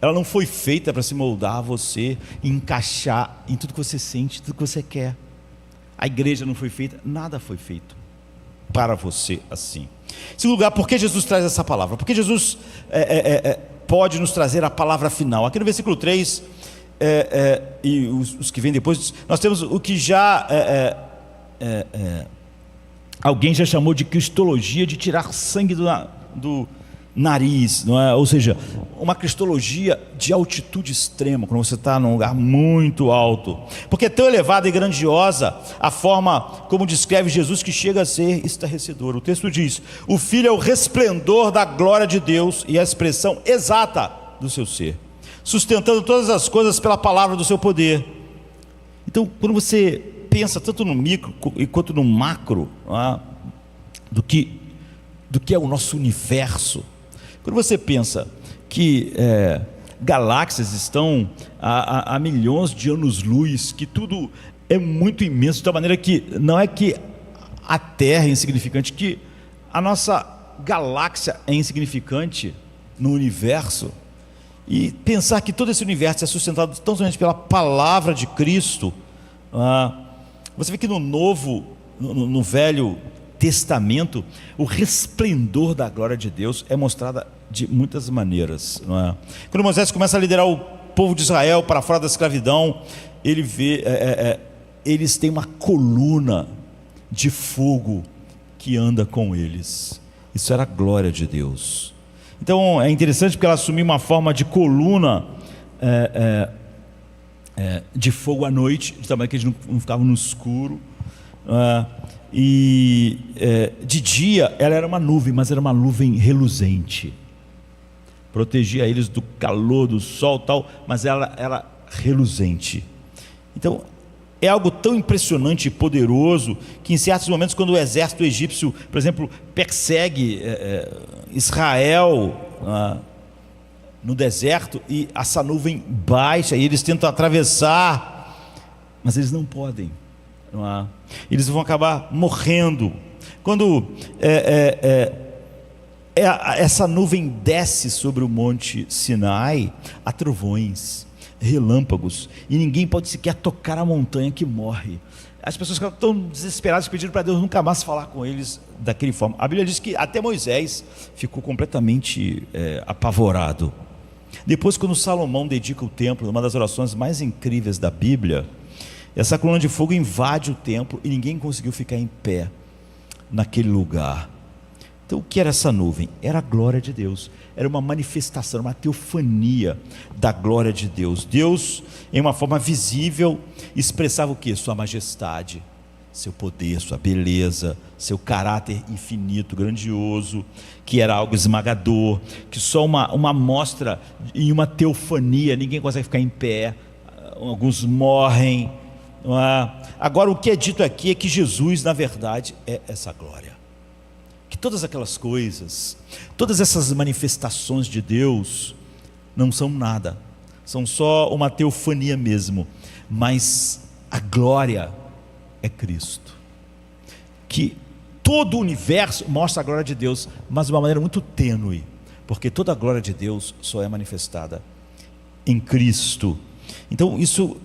Ela não foi feita para se moldar a você, encaixar em tudo que você sente, tudo que você quer. A igreja não foi feita, nada foi feito para você assim. Em segundo lugar, por que Jesus traz essa palavra? Porque Jesus pode nos trazer a palavra final. Aqui no versículo 3, e os que vêm depois, nós temos o que já alguém já chamou de cristologia, de tirar sangue do nariz, não é? Ou seja, uma cristologia de altitude extrema, quando você está num lugar muito alto, porque é tão elevada e grandiosa a forma como descreve Jesus, que chega a ser estarrecedor. O texto diz: o Filho é o resplendor da glória de Deus e a expressão exata do seu ser, sustentando todas as coisas pela palavra do seu poder. Então, quando você pensa tanto no micro quanto no macro, do que é o nosso universo, quando você pensa que galáxias estão a milhões de anos-luz, que tudo é muito imenso, de tal maneira que não é que a Terra é insignificante, que a nossa galáxia é insignificante no universo, e pensar que todo esse universo é sustentado tão somente pela palavra de Cristo. Você vê que no Velho Testamento, o resplendor da glória de Deus é mostrada de muitas maneiras, não é? Quando Moisés começa a liderar o povo de Israel para fora da escravidão, ele vê, eles têm uma coluna de fogo que anda com eles. Isso era a glória de Deus. Então é interessante porque ela assumiu uma forma de coluna de fogo à noite, de maneira que eles não ficavam no escuro. De dia ela era uma nuvem, mas era uma nuvem reluzente, protegia eles do calor do sol tal, mas ela era reluzente. Então é algo tão impressionante e poderoso que em certos momentos, quando o exército egípcio, por exemplo, persegue Israel no deserto, e essa nuvem baixa e eles tentam atravessar, mas eles não podem, eles vão acabar morrendo. Quando essa nuvem desce sobre o monte Sinai, há trovões, relâmpagos, e ninguém pode sequer tocar a montanha, que morre. As pessoas ficam tão desesperadas que pediram para Deus nunca mais falar com eles daquele forma. A Bíblia diz que até Moisés ficou completamente apavorado. Depois, quando Salomão dedica o templo, uma das orações mais incríveis da Bíblia, essa coluna de fogo invade o templo e ninguém conseguiu ficar em pé naquele lugar. Então, o que era essa nuvem? Era a glória de Deus, era uma manifestação, uma teofania da glória de Deus. Deus, em uma forma visível, expressava o que? Sua majestade, seu poder, sua beleza, seu caráter infinito, grandioso, que era algo esmagador, que só uma amostra em uma teofania, ninguém consegue ficar em pé, alguns morrem. Agora, o que é dito aqui é que Jesus, na verdade, é essa glória. Que todas aquelas coisas, todas essas manifestações de Deus não são nada, são só uma teofania mesmo, mas a glória é Cristo. Que todo o universo mostra a glória de Deus, mas de uma maneira muito tênue, porque toda a glória de Deus só é manifestada em Cristo. Então isso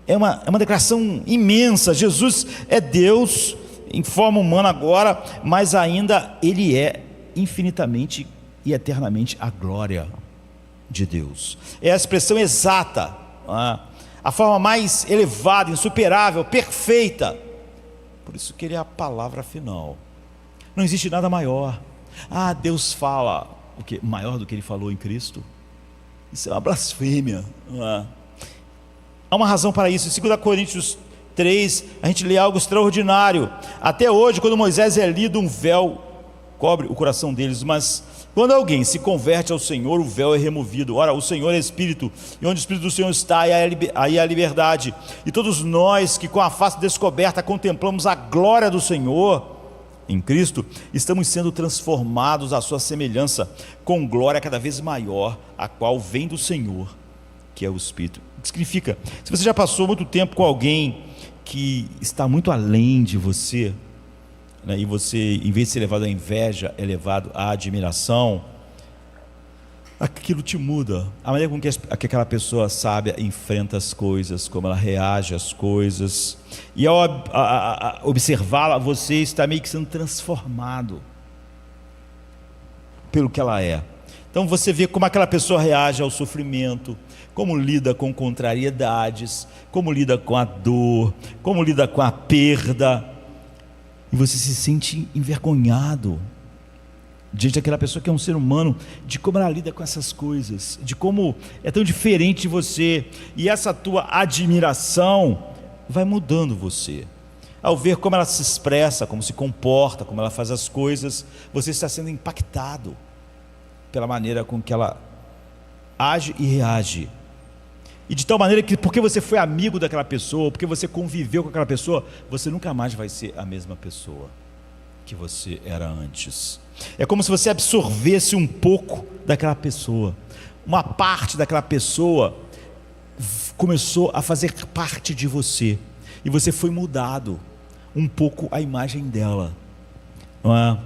é uma declaração imensa. Jesus é Deus em forma humana agora, mas ainda Ele é infinitamente e eternamente a glória de Deus. É a expressão exata, a forma mais elevada, insuperável, perfeita. Por isso que Ele é a palavra final. Não existe nada maior. Deus fala o que maior do que Ele falou em Cristo? Isso é uma blasfêmia. Há uma razão para isso. Em 2 Coríntios 3, a gente lê algo extraordinário. Até hoje, quando Moisés é lido, um véu cobre o coração deles, mas quando alguém se converte ao Senhor, o véu é removido. Ora, o Senhor é Espírito, e onde o Espírito do Senhor está, aí há liberdade. E todos nós que com a face descoberta contemplamos a glória do Senhor em Cristo, estamos sendo transformados à sua semelhança, com glória cada vez maior, a qual vem do Senhor, que é o Espírito. O que significa? Se você já passou muito tempo com alguém que está muito além de você, e você, em vez de ser levado à inveja, é levado à admiração, aquilo te muda. A maneira com que aquela pessoa sábia enfrenta as coisas, como ela reage às coisas, e ao observá-la, você está meio que sendo transformado pelo que ela é. Então você vê como aquela pessoa reage ao sofrimento, como lida com contrariedades, como lida com a dor, como lida com a perda, e você se sente envergonhado diante daquela pessoa que é um ser humano, de como ela lida com essas coisas, de como é tão diferente de você, e essa tua admiração vai mudando você. Ao ver como ela se expressa, como se comporta, como ela faz as coisas, você está sendo impactado pela maneira com que ela age e reage. E de tal maneira que, porque você foi amigo daquela pessoa, porque você conviveu com aquela pessoa, você nunca mais vai ser a mesma pessoa que você era antes. É como se você absorvesse um pouco daquela pessoa, uma parte daquela pessoa começou a fazer parte de você, e você foi mudado um pouco a imagem dela, não é?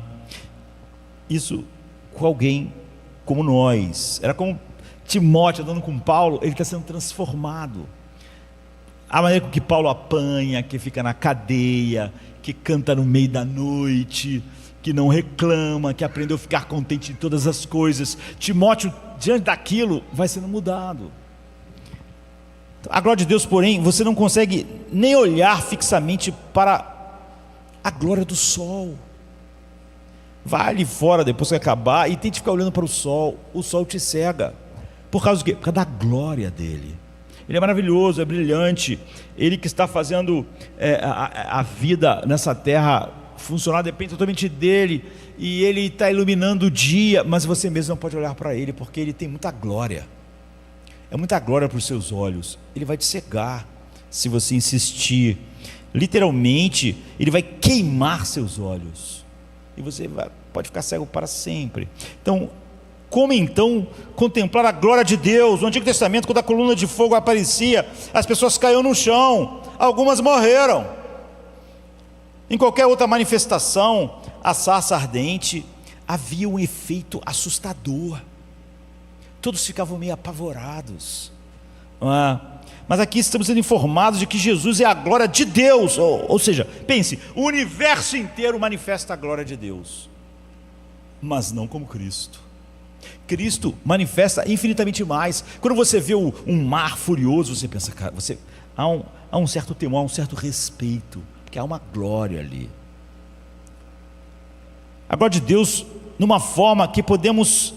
Isso com alguém como nós, era como Timóteo andando com Paulo, ele está sendo transformado. A maneira com que Paulo apanha, que fica na cadeia, que canta no meio da noite, que não reclama, que aprendeu a ficar contente em todas as coisas. Timóteo, diante daquilo, vai sendo mudado. A glória de Deus, porém, você não consegue nem olhar fixamente para a glória do sol. Vai ali fora depois que acabar e tente ficar olhando para o sol te cega. Por causa do quê? Por causa da glória dele. Ele é maravilhoso, é brilhante. Ele que está fazendo a vida nessa terra funcionar, depende totalmente dele. E ele está iluminando o dia, mas você mesmo não pode olhar para ele, porque ele tem muita glória. É muita glória para os seus olhos. Ele vai te cegar. se você insistir. Literalmente, ele vai queimar seus olhos, e você pode ficar cego para sempre. Então, como então contemplar a glória de Deus? No Antigo Testamento, quando a coluna de fogo aparecia, as pessoas caíam no chão, algumas morreram. Em qualquer outra manifestação, a sarça ardente, havia um efeito assustador, todos ficavam meio apavorados. Mas aqui estamos sendo informados de que Jesus é a glória de Deus, ou seja, pense, o universo inteiro manifesta a glória de Deus, mas não como Cristo. Cristo manifesta infinitamente mais. Quando você vê um mar furioso, você pensa, cara, há um certo temor, há um certo respeito, porque há uma glória ali. A glória de Deus, numa forma que podemos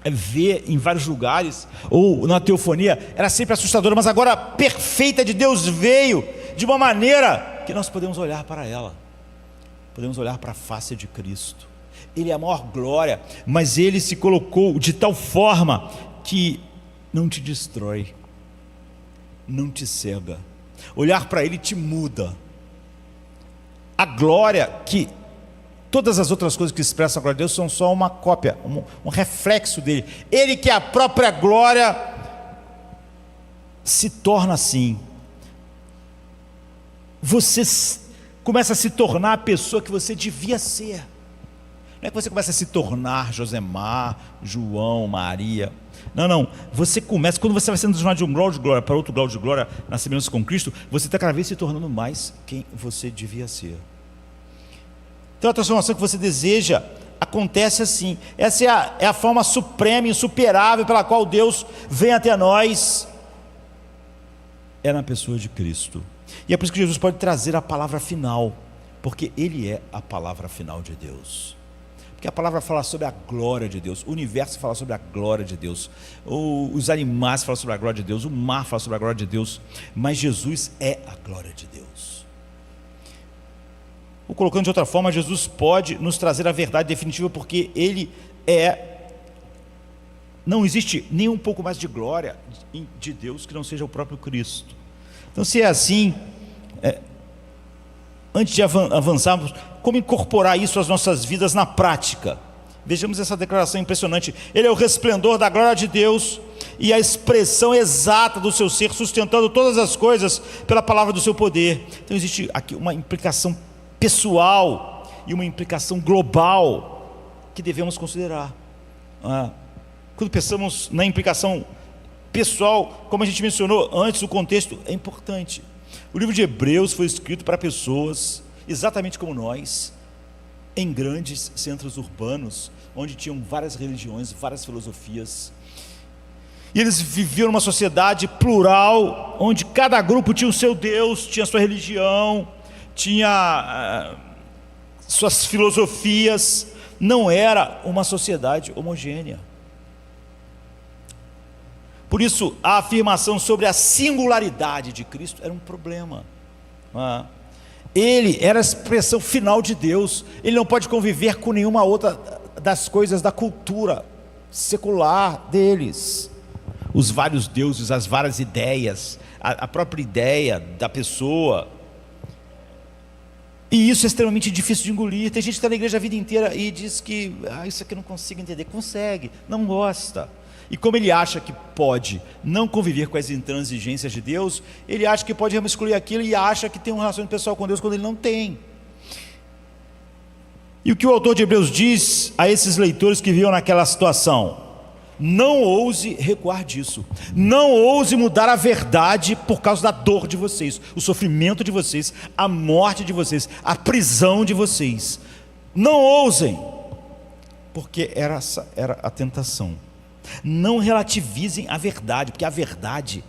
ver em vários lugares, ou na teofonia, era sempre assustadora, mas agora a perfeita de Deus veio de uma maneira que nós podemos olhar para ela, podemos olhar para a face de Cristo. Ele é a maior glória, mas Ele se colocou de tal forma que não te destrói, não te cega. Olhar para Ele te muda. A glória, que todas as outras coisas que expressam a glória de Deus são só uma cópia, um reflexo dele. Ele, que é a própria glória, se torna assim. Você começa a se tornar a pessoa que você devia ser. Não é que você começa a se tornar Josemar, João, Maria. Não. Você começa, quando você vai sendo transformado de um grau de glória para outro grau de glória, na semelhança com Cristo, você está cada vez se tornando mais quem você devia ser. Então a transformação que você deseja acontece assim. Essa é a forma suprema e insuperável pela qual Deus vem até nós. É na pessoa de Cristo. E é por isso que Jesus pode trazer a palavra final, porque Ele é a palavra final de Deus. Porque a palavra fala sobre a glória de Deus, o universo fala sobre a glória de Deus, os animais falam sobre a glória de Deus, o mar fala sobre a glória de Deus, mas Jesus é a glória de Deus. Ou colocando de outra forma, Jesus pode nos trazer a verdade definitiva, porque Ele não existe nem um pouco mais de glória de Deus que não seja o próprio Cristo. Então, se é assim, antes de avançarmos, como incorporar isso às nossas vidas na prática? Vejamos essa declaração impressionante. Ele é o resplendor da glória de Deus e a expressão exata do seu ser, sustentando todas as coisas pela palavra do seu poder. Então existe aqui uma implicação pessoal e uma implicação global que devemos considerar. Quando pensamos na implicação pessoal, como a gente mencionou antes, o contexto é importante. O livro de Hebreus foi escrito para pessoas exatamente como nós, em grandes centros urbanos, onde tinham várias religiões, várias filosofias, e eles viviam numa sociedade plural, onde cada grupo tinha o seu Deus, tinha a sua religião, tinha suas filosofias. Não era uma sociedade homogênea. Por isso, a afirmação sobre a singularidade de Cristo era um problema. Ele era a expressão final de Deus. Ele não pode conviver com nenhuma outra das coisas da cultura secular deles. Os vários deuses, as várias ideias, a própria ideia da pessoa. E isso é extremamente difícil de engolir. Tem gente que está na igreja a vida inteira e diz que isso aqui eu não consigo entender. Consegue, não gosta. E como ele acha que pode não conviver com as intransigências de Deus, ele acha que pode excluir aquilo e acha que tem um relacionamento pessoal com Deus quando ele não tem. E o que o autor de Hebreus diz a esses leitores que viviam naquela situação? Não ouse recuar disso. Não ouse mudar a verdade por causa da dor de vocês, o sofrimento de vocês, a morte de vocês, a prisão de vocês. Não ousem, porque essa era a tentação. Não relativizem a verdade, porque a verdade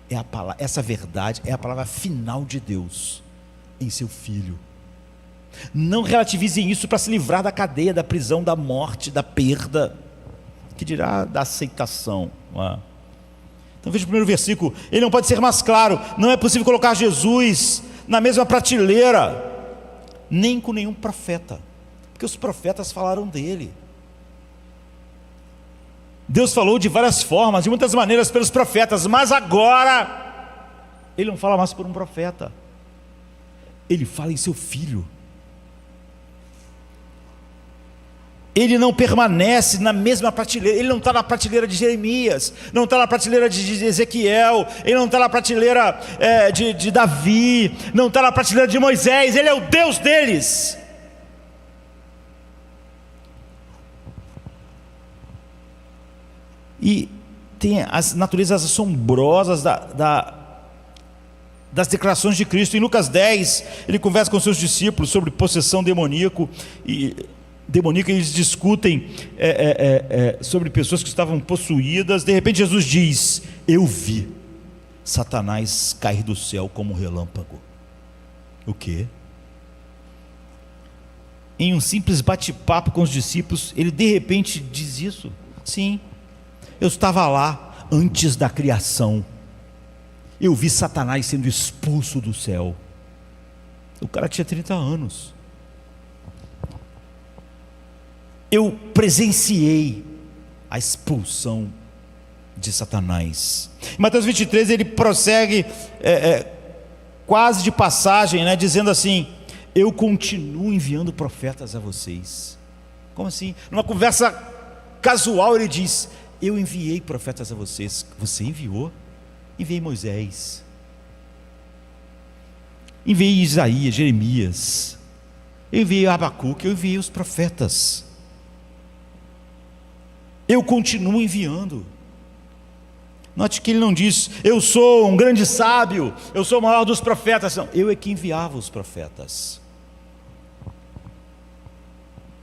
é a palavra, essa verdade é a palavra final de Deus em seu Filho. Não relativizem isso para se livrar da cadeia, da prisão, da morte, da perda, que dirá da aceitação. Então veja o primeiro versículo. Ele não pode ser mais claro. Não é possível colocar Jesus na mesma prateleira, nem com nenhum profeta, porque os profetas falaram dele. Deus falou de várias formas, de muitas maneiras pelos profetas, mas agora Ele não fala mais por um profeta. Ele fala em seu filho. Ele não permanece na mesma prateleira. Ele não está na prateleira de Jeremias, não está na prateleira de Ezequiel, ele não está na prateleira de Davi, não está na prateleira de Moisés. Ele é o Deus deles. E tem as naturezas assombrosas das declarações de Cristo. Em Lucas 10, ele conversa com seus discípulos sobre possessão demoníaca, e eles discutem sobre pessoas que estavam possuídas. De repente Jesus diz: eu vi Satanás cair do céu como um relâmpago. O quê? Em um simples bate-papo com os discípulos, ele de repente diz isso. Sim, eu estava lá antes da criação. Eu vi Satanás sendo expulso do céu. O cara tinha 30 anos. Eu presenciei a expulsão de Satanás. Em Mateus 23 ele prossegue quase de passagem, dizendo assim: eu continuo enviando profetas a vocês. Como assim? Numa conversa casual ele diz: eu enviei profetas a vocês. Você enviou? Enviei Moisés, enviei Isaías, Jeremias, eu enviei Abacuque, eu enviei os profetas. Eu continuo enviando. Note que ele não diz: eu sou um grande sábio, eu sou o maior dos profetas. Não, eu é que enviava os profetas.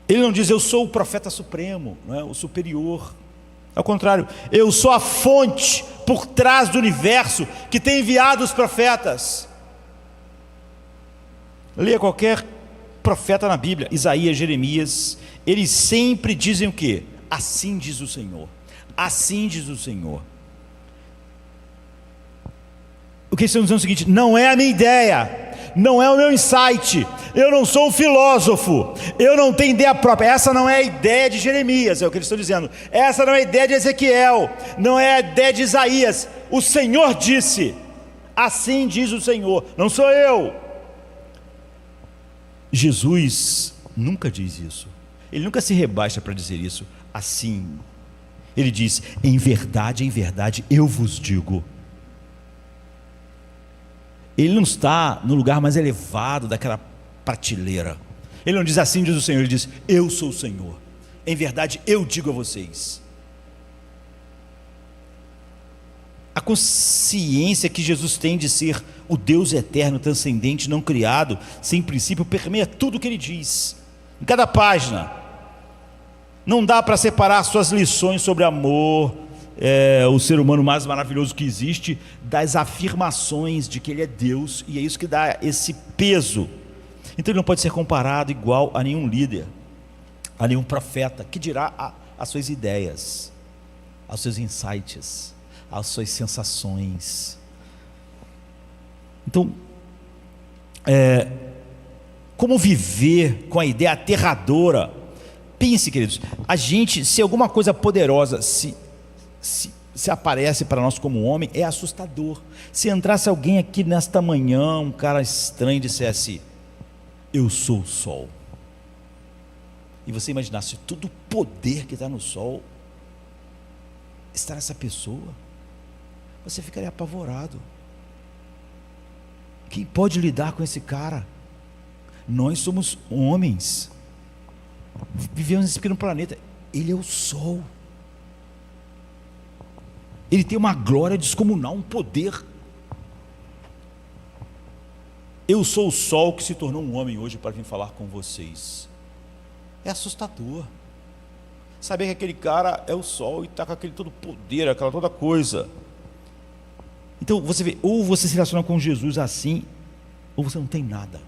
Ele não diz: eu sou o profeta supremo, o superior. Ao contrário, eu sou a fonte por trás do universo que tem enviado os profetas. Leia qualquer profeta na Bíblia, Isaías, Jeremias, eles sempre dizem o quê? Assim diz o Senhor. Assim diz o Senhor. O que eles estão dizendo é o seguinte: não é a minha ideia, não é o meu insight, eu não sou um filósofo, eu não tenho ideia própria. Essa não é a ideia de Jeremias, é o que eles estão dizendo. Essa não é a ideia de Ezequiel, não é a ideia de Isaías. O Senhor disse, assim diz o Senhor, não sou eu. Jesus nunca diz isso, ele nunca se rebaixa para dizer isso. Assim, ele diz: em verdade, eu vos digo. Ele não está no lugar mais elevado daquela prateleira. Ele não diz assim diz o Senhor, ele diz: eu sou o Senhor, em verdade eu digo a vocês. A consciência que Jesus tem de ser o Deus eterno, transcendente, não criado, sem princípio, permeia tudo o que ele diz. Em cada página, não dá para separar suas lições sobre amor, o ser humano mais maravilhoso que existe, das afirmações de que ele é Deus, e é isso que dá esse peso. Então ele não pode ser comparado igual a nenhum líder, a nenhum profeta, que dirá as suas ideias, aos seus insights, às suas sensações. Então, como viver com a ideia aterradora? Pense, queridos, a gente, se alguma coisa poderosa se aparece para nós como homem, é assustador. Se entrasse alguém aqui nesta manhã, um cara estranho, e dissesse: eu sou o sol, e você imaginasse todo o poder que está no sol está nessa pessoa, você ficaria apavorado. Quem pode lidar com esse cara? Nós somos homens, vivemos nesse pequeno planeta. Ele é o sol, ele tem uma glória descomunal, um poder. Eu sou o sol que se tornou um homem hoje para vir falar com vocês. É assustador saber que aquele cara é o sol e está com aquele todo poder, aquela toda coisa. Então você vê, ou você se relaciona com Jesus assim, ou você não tem nada.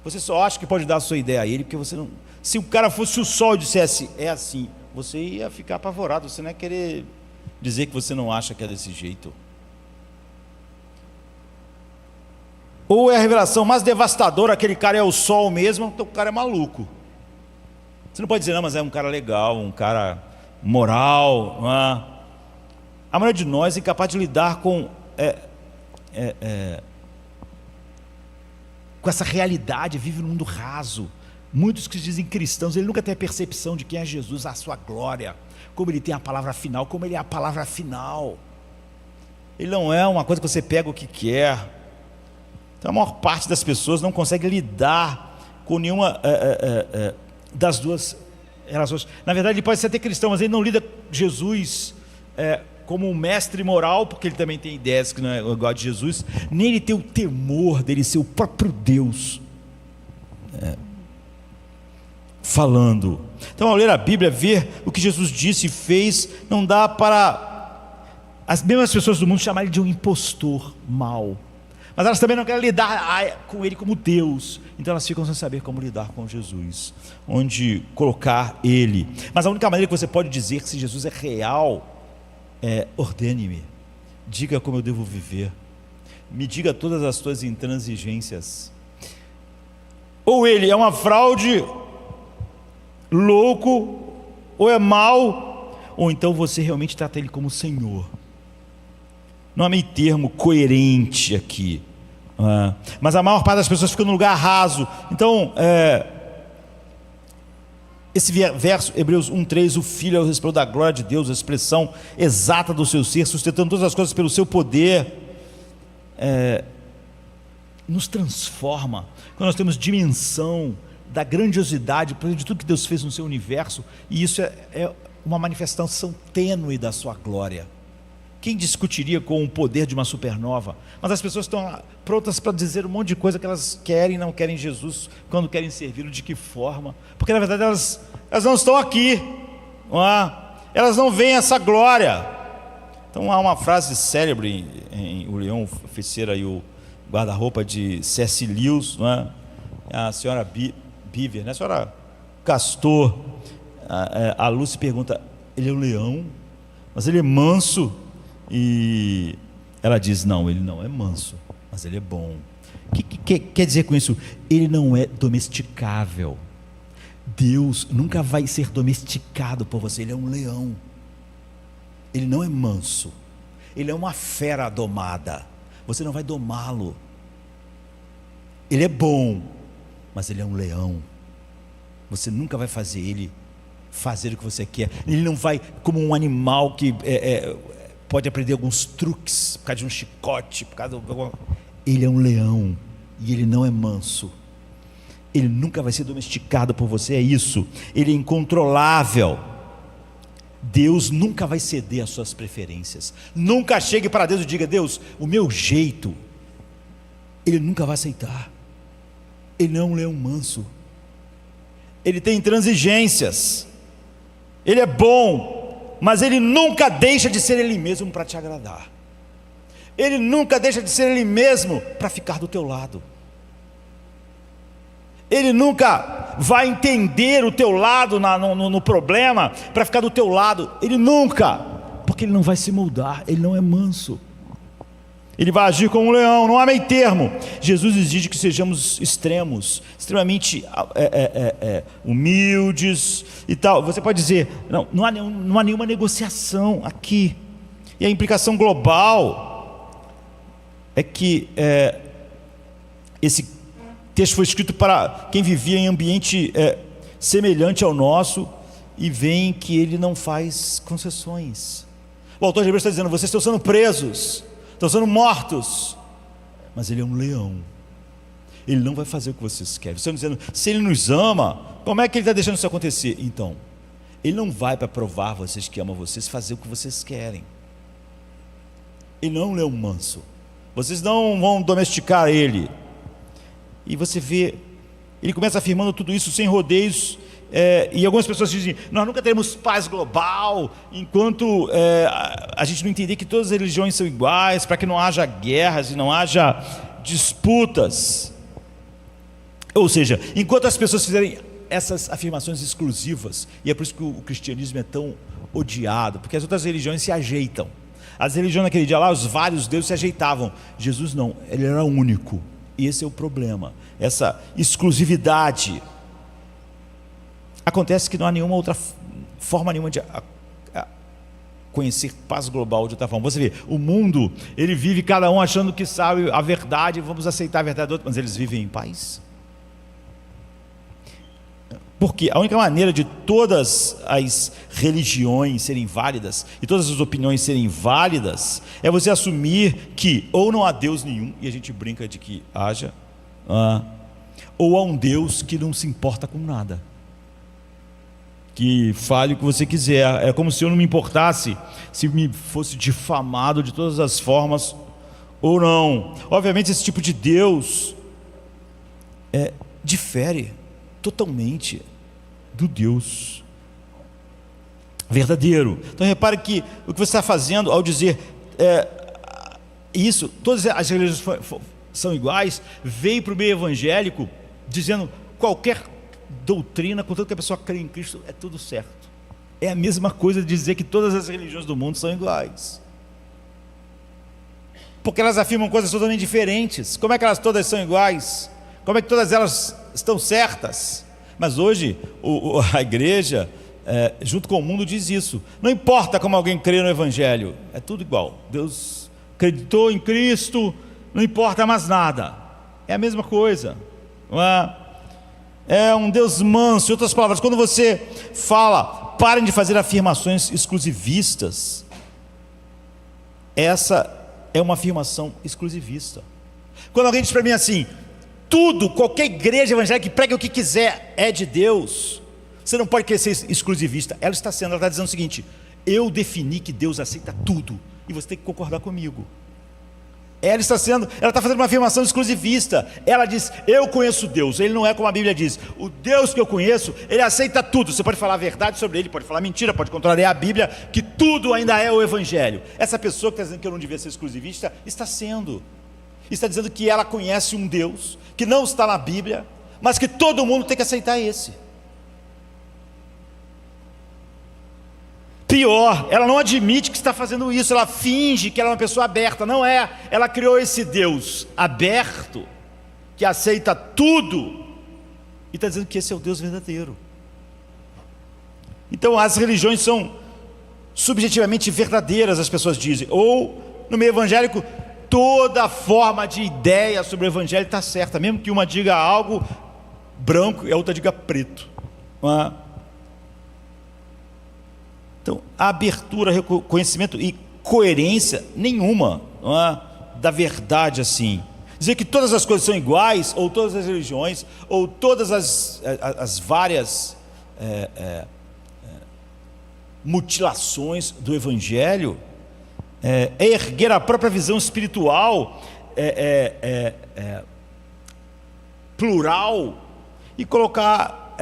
Você só acha que pode dar a sua ideia a ele, porque você não. Se o cara fosse o sol e dissesse é assim, você ia ficar apavorado, você não ia querer dizer que você não acha que é desse jeito. Ou é a revelação mais devastadora, aquele cara é o sol mesmo, então o cara é maluco. Você não pode dizer: não, mas é um cara legal, um cara moral, não é? A maioria de nós é incapaz de lidar com com essa realidade, vive num mundo raso. Muitos que se dizem cristãos, ele nunca tem a percepção de quem é Jesus, a sua glória, como ele tem a palavra final, como ele é a palavra final. Ele não é uma coisa que você pega o que quer. Então a maior parte das pessoas não consegue lidar com nenhuma das duas relações. Na verdade, ele pode ser até cristão, mas ele não lida com Jesus como um mestre moral, porque ele também tem ideias que não é igual a de Jesus, nem ele tem o temor dele ser o próprio Deus falando. Então, ao ler a Bíblia, ver o que Jesus disse e fez, não dá para as mesmas pessoas do mundo chamarem ele de um impostor mau, mas elas também não querem lidar com ele como Deus, então elas ficam sem saber como lidar com Jesus, onde colocar ele. Mas a única maneira que você pode dizer que se Jesus é real ordene-me, diga como eu devo viver, me diga todas as tuas intransigências. Ou ele é uma fraude, louco, ou é mau, ou então você realmente trata ele como Senhor. Não há meio termo coerente aqui, mas a maior parte das pessoas fica no lugar raso. Então esse verso, Hebreus 1:3, o Filho é o resplandor da glória de Deus, a expressão exata do seu ser, sustentando todas as coisas pelo seu poder, nos transforma, quando nós temos dimensão da grandiosidade, de tudo que Deus fez no seu universo, e isso é uma manifestação tênue da sua glória. Quem discutiria com o poder de uma supernova? Mas as pessoas estão prontas para dizer um monte de coisa que elas querem e não querem Jesus, quando querem servi-lo, de que forma? Porque na verdade elas não estão aqui, elas não veem essa glória. Então há uma frase célebre em O Leão, a Feiticeira e o Guarda-Roupa, de C.S. Lewis, a senhora Beaver, a senhora Castor, a Lucy pergunta: ele é um leão, mas ele é manso? E ela diz: não, ele não é manso, mas ele é bom. O que quer dizer com isso? Ele não é domesticável. Deus nunca vai ser domesticado por você. Ele é um leão, ele não é manso, ele é uma fera domada, você não vai domá-lo. Ele é bom, mas ele é um leão, você nunca vai fazer ele fazer o que você quer. Ele não vai, como um animal que pode aprender alguns truques por causa de um chicote, ele é um leão e ele não é manso. Ele nunca vai ser domesticado por você, é isso. Ele é incontrolável. Deus nunca vai ceder às suas preferências. Nunca chegue para Deus e diga: Deus, o meu jeito. Ele nunca vai aceitar. Ele não é um leão manso. Ele tem intransigências. Ele é bom, mas ele nunca deixa de ser ele mesmo para te agradar. Ele nunca deixa de ser ele mesmo para ficar do teu lado. Ele nunca vai entender o teu lado no problema para ficar do teu lado. Ele nunca, porque ele não vai se moldar. Ele não é manso. Ele vai agir como um leão, não há meio termo. Jesus exige que sejamos extremos, extremamente humildes e tal. Você pode dizer: não há nenhuma negociação aqui. E a implicação global é que esse texto foi escrito para quem vivia em ambiente semelhante ao nosso, e veem que ele não faz concessões. O autor de Hebreus está dizendo: vocês estão sendo presos, estão sendo mortos, mas ele é um leão. Ele não vai fazer o que vocês querem. Vocês estão dizendo: se ele nos ama, como é que ele está deixando isso acontecer? Então, ele não vai para provar vocês que ama vocês, fazer o que vocês querem. Ele não é um leão manso. Vocês não vão domesticar ele. E você vê, ele começa afirmando tudo isso sem rodeios, e algumas pessoas dizem: nós nunca teremos paz global enquanto a gente não entender que todas as religiões são iguais, para que não haja guerras e não haja disputas. Ou seja, enquanto as pessoas fizerem essas afirmações exclusivas, e é por isso que o cristianismo é tão odiado, porque as outras religiões se ajeitam. As religiões naquele dia lá, os vários deuses se ajeitavam. Jesus não, ele era único. E esse é o problema, essa exclusividade. Acontece que não há nenhuma outra forma nenhuma de conhecer paz global de outra forma. Você vê, o mundo, ele vive cada um achando que sabe a verdade, vamos aceitar a verdade do outro, mas eles vivem em paz. Porque a única maneira de todas as religiões serem válidas e todas as opiniões serem válidas é você assumir que ou não há Deus nenhum, e a gente brinca de que haja, ou há um Deus que não se importa com nada, que fale o que você quiser. É como se eu não me importasse se me fosse difamado de todas as formas ou não. Obviamente esse tipo de Deus difere totalmente do Deus verdadeiro. Então repare que o que você está fazendo ao dizer isso, todas as religiões são iguais, veio para o meio evangélico dizendo qualquer doutrina, contanto que a pessoa crê em Cristo, é tudo certo. É a mesma coisa de dizer que todas as religiões do mundo são iguais, porque elas afirmam coisas totalmente diferentes. Como é que elas todas são iguais? Como é que todas elas estão certas? Mas hoje a igreja, junto com o mundo, diz isso. Não importa como alguém crê no evangelho, é tudo igual. Deus acreditou em Cristo, não importa mais nada, é a mesma coisa, não é? É um Deus manso. Em outras palavras, quando você fala, parem de fazer afirmações exclusivistas, essa é uma afirmação exclusivista. Quando alguém diz para mim assim, tudo, qualquer igreja evangélica que pregue o que quiser é de Deus, você não pode querer ser exclusivista. Ela está dizendo o seguinte: eu defini que Deus aceita tudo, e você tem que concordar comigo. Ela está fazendo uma afirmação exclusivista. Ela diz, eu conheço Deus, ele não é como a Bíblia diz. O Deus que eu conheço, ele aceita tudo. Você pode falar a verdade sobre ele, pode falar mentira, pode contrariar a Bíblia, que tudo ainda é o Evangelho. Essa pessoa que está dizendo que eu não devia ser exclusivista, está dizendo que ela conhece um Deus que não está na Bíblia, mas que todo mundo tem que aceitar esse. Pior, ela não admite que está fazendo isso, ela finge que ela é uma pessoa aberta. Não é, ela criou esse Deus aberto, que aceita tudo, e está dizendo que esse é o Deus verdadeiro. Então as religiões são subjetivamente verdadeiras, as pessoas dizem. Ou no meio evangélico, toda forma de ideia sobre o evangelho está certa, mesmo que uma diga algo branco e a outra diga preto, não é? Então, a abertura, reconhecimento e coerência nenhuma, não é, da verdade assim. Dizer que todas as coisas são iguais, ou todas as religiões, ou todas as várias mutilações do Evangelho, é erguer a própria visão espiritual plural e colocar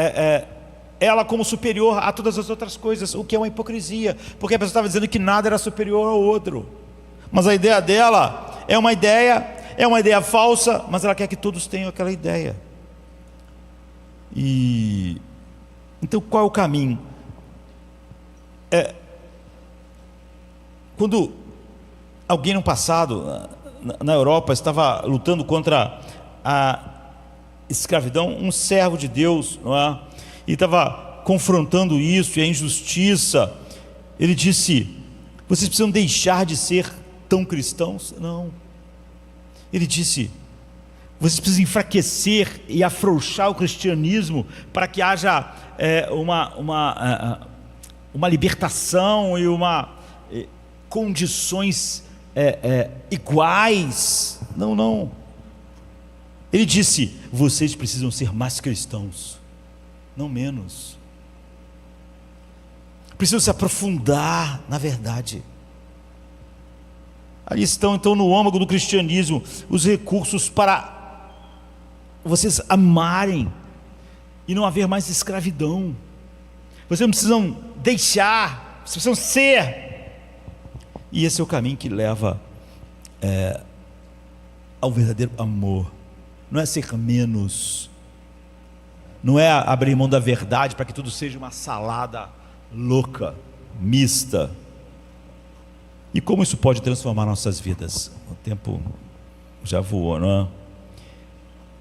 ela como superior a todas as outras coisas, o que é uma hipocrisia, porque a pessoa estava dizendo que nada era superior ao outro, mas a ideia dela é uma ideia falsa, mas ela quer que todos tenham aquela ideia. E então qual é o caminho? Quando alguém no passado na Europa estava lutando contra a escravidão, um servo de Deus, não é? E estava confrontando isso e a injustiça, ele disse, vocês precisam deixar de ser tão cristãos? Não, ele disse, vocês precisam enfraquecer e afrouxar o cristianismo para que haja uma libertação e condições iguais. Não, ele disse, vocês precisam ser mais cristãos, não menos. Precisam se aprofundar na verdade. Ali estão então no âmago do cristianismo os recursos para vocês amarem e não haver mais escravidão. Vocês não precisam deixar, vocês precisam ser. E esse é o caminho que leva ao verdadeiro amor. Não é ser menos, não é abrir mão da verdade para que tudo seja uma salada louca, mista. E como isso pode transformar nossas vidas? O tempo já voou, não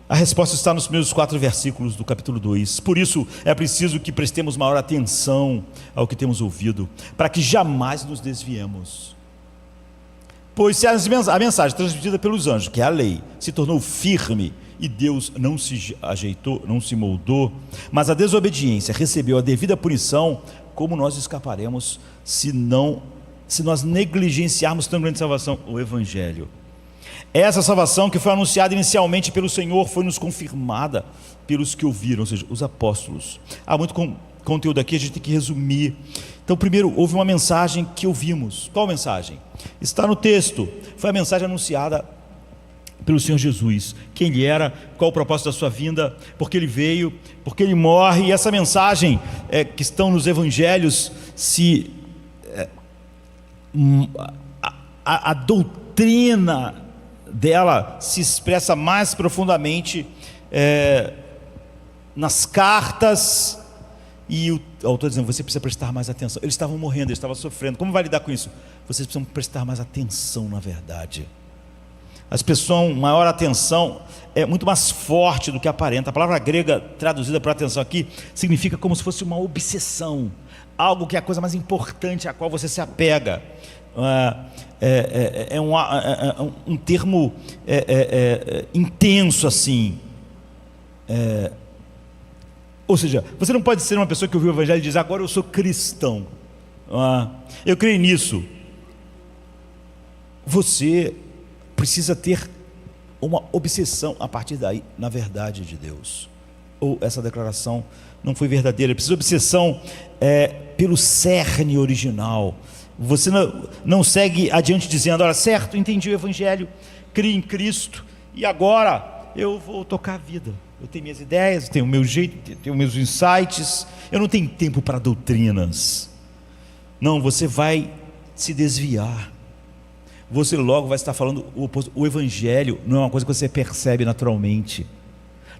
é? A resposta está nos primeiros 4 versículos do capítulo 2. Por isso é preciso que prestemos maior atenção ao que temos ouvido, para que jamais nos desviemos. Pois se a mensagem transmitida pelos anjos, que é a lei, se tornou firme e Deus não se ajeitou, não se moldou, mas a desobediência recebeu a devida punição, como nós escaparemos se nós negligenciarmos tão grande salvação, o Evangelho? Essa salvação que foi anunciada inicialmente pelo Senhor foi nos confirmada pelos que ouviram, ou seja, os apóstolos. Há muito conteúdo aqui, a gente tem que resumir. Então, primeiro, houve uma mensagem que ouvimos. Qual mensagem? Está no texto. Foi a mensagem anunciada pelo Senhor Jesus. Quem Ele era, qual o propósito da sua vinda, porque Ele veio, porque Ele morre. E essa mensagem que estão nos evangelhos, a doutrina dela se expressa mais profundamente nas cartas. E o autor dizendo, você precisa prestar mais atenção. Eles estavam morrendo, eles estavam sofrendo. Como vai lidar com isso? Vocês precisam prestar mais atenção na verdade. As pessoas, maior atenção é muito mais forte do que aparenta. A palavra grega traduzida por atenção aqui significa como se fosse uma obsessão, algo que é a coisa mais importante a qual você se apega. Um termo intenso assim. Ou seja, você não pode ser uma pessoa que ouviu o Evangelho e diz, agora eu sou cristão, eu creio nisso. Você precisa ter uma obsessão a partir daí na verdade de Deus. Ou essa declaração não foi verdadeira. Precisa de obsessão pelo cerne original. Você não segue adiante dizendo, olha, certo, entendi o Evangelho, criei em Cristo e agora eu vou tocar a vida. Eu tenho minhas ideias, eu tenho o meu jeito, tenho meus insights, eu não tenho tempo para doutrinas. Não, você vai se desviar. Você logo vai estar falando o oposto. O Evangelho não é uma coisa que você percebe naturalmente,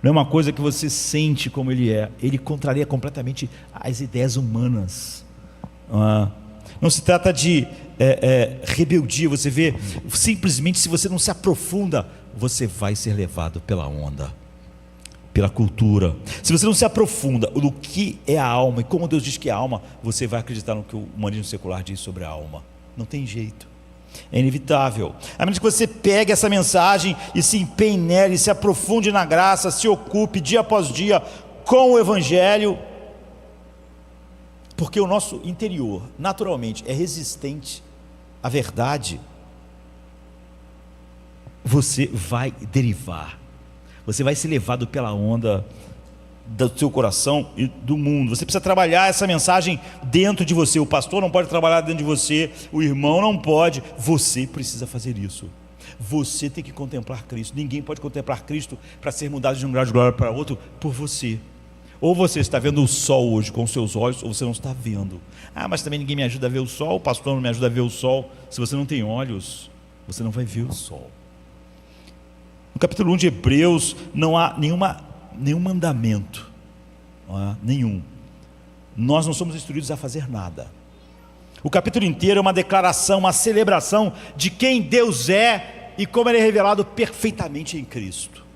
não é uma coisa que você sente como ele é. Ele contraria completamente as ideias humanas. Não se trata de rebeldia. Você vê, simplesmente se você não se aprofunda, você vai ser levado pela onda, pela cultura. Se você não se aprofunda no que é a alma e como Deus diz que é a alma, você vai acreditar no que o humanismo secular diz sobre a alma. Não tem jeito, é inevitável. A menos que você pegue essa mensagem e se empenhe nela, e se aprofunde na graça, se ocupe dia após dia com o Evangelho, porque o nosso interior naturalmente é resistente à verdade. Você vai derivar, você vai ser levado pela onda do seu coração e do mundo. Você precisa trabalhar essa mensagem dentro de você. O pastor não pode trabalhar dentro de você, o irmão não pode. Você precisa fazer isso. Você tem que contemplar Cristo. Ninguém pode contemplar Cristo para ser mudado de um grau de glória para outro por você. Ou você está vendo o sol hoje com os seus olhos, ou você não está vendo. Mas também ninguém me ajuda a ver o sol, o pastor não me ajuda a ver o sol. Se você não tem olhos, você não vai ver o sol. No capítulo 1 de Hebreus não há nenhum mandamento, nenhum. Nós não somos instruídos a fazer nada. O capítulo inteiro é uma declaração, uma celebração de quem Deus é e como Ele é revelado perfeitamente em Cristo.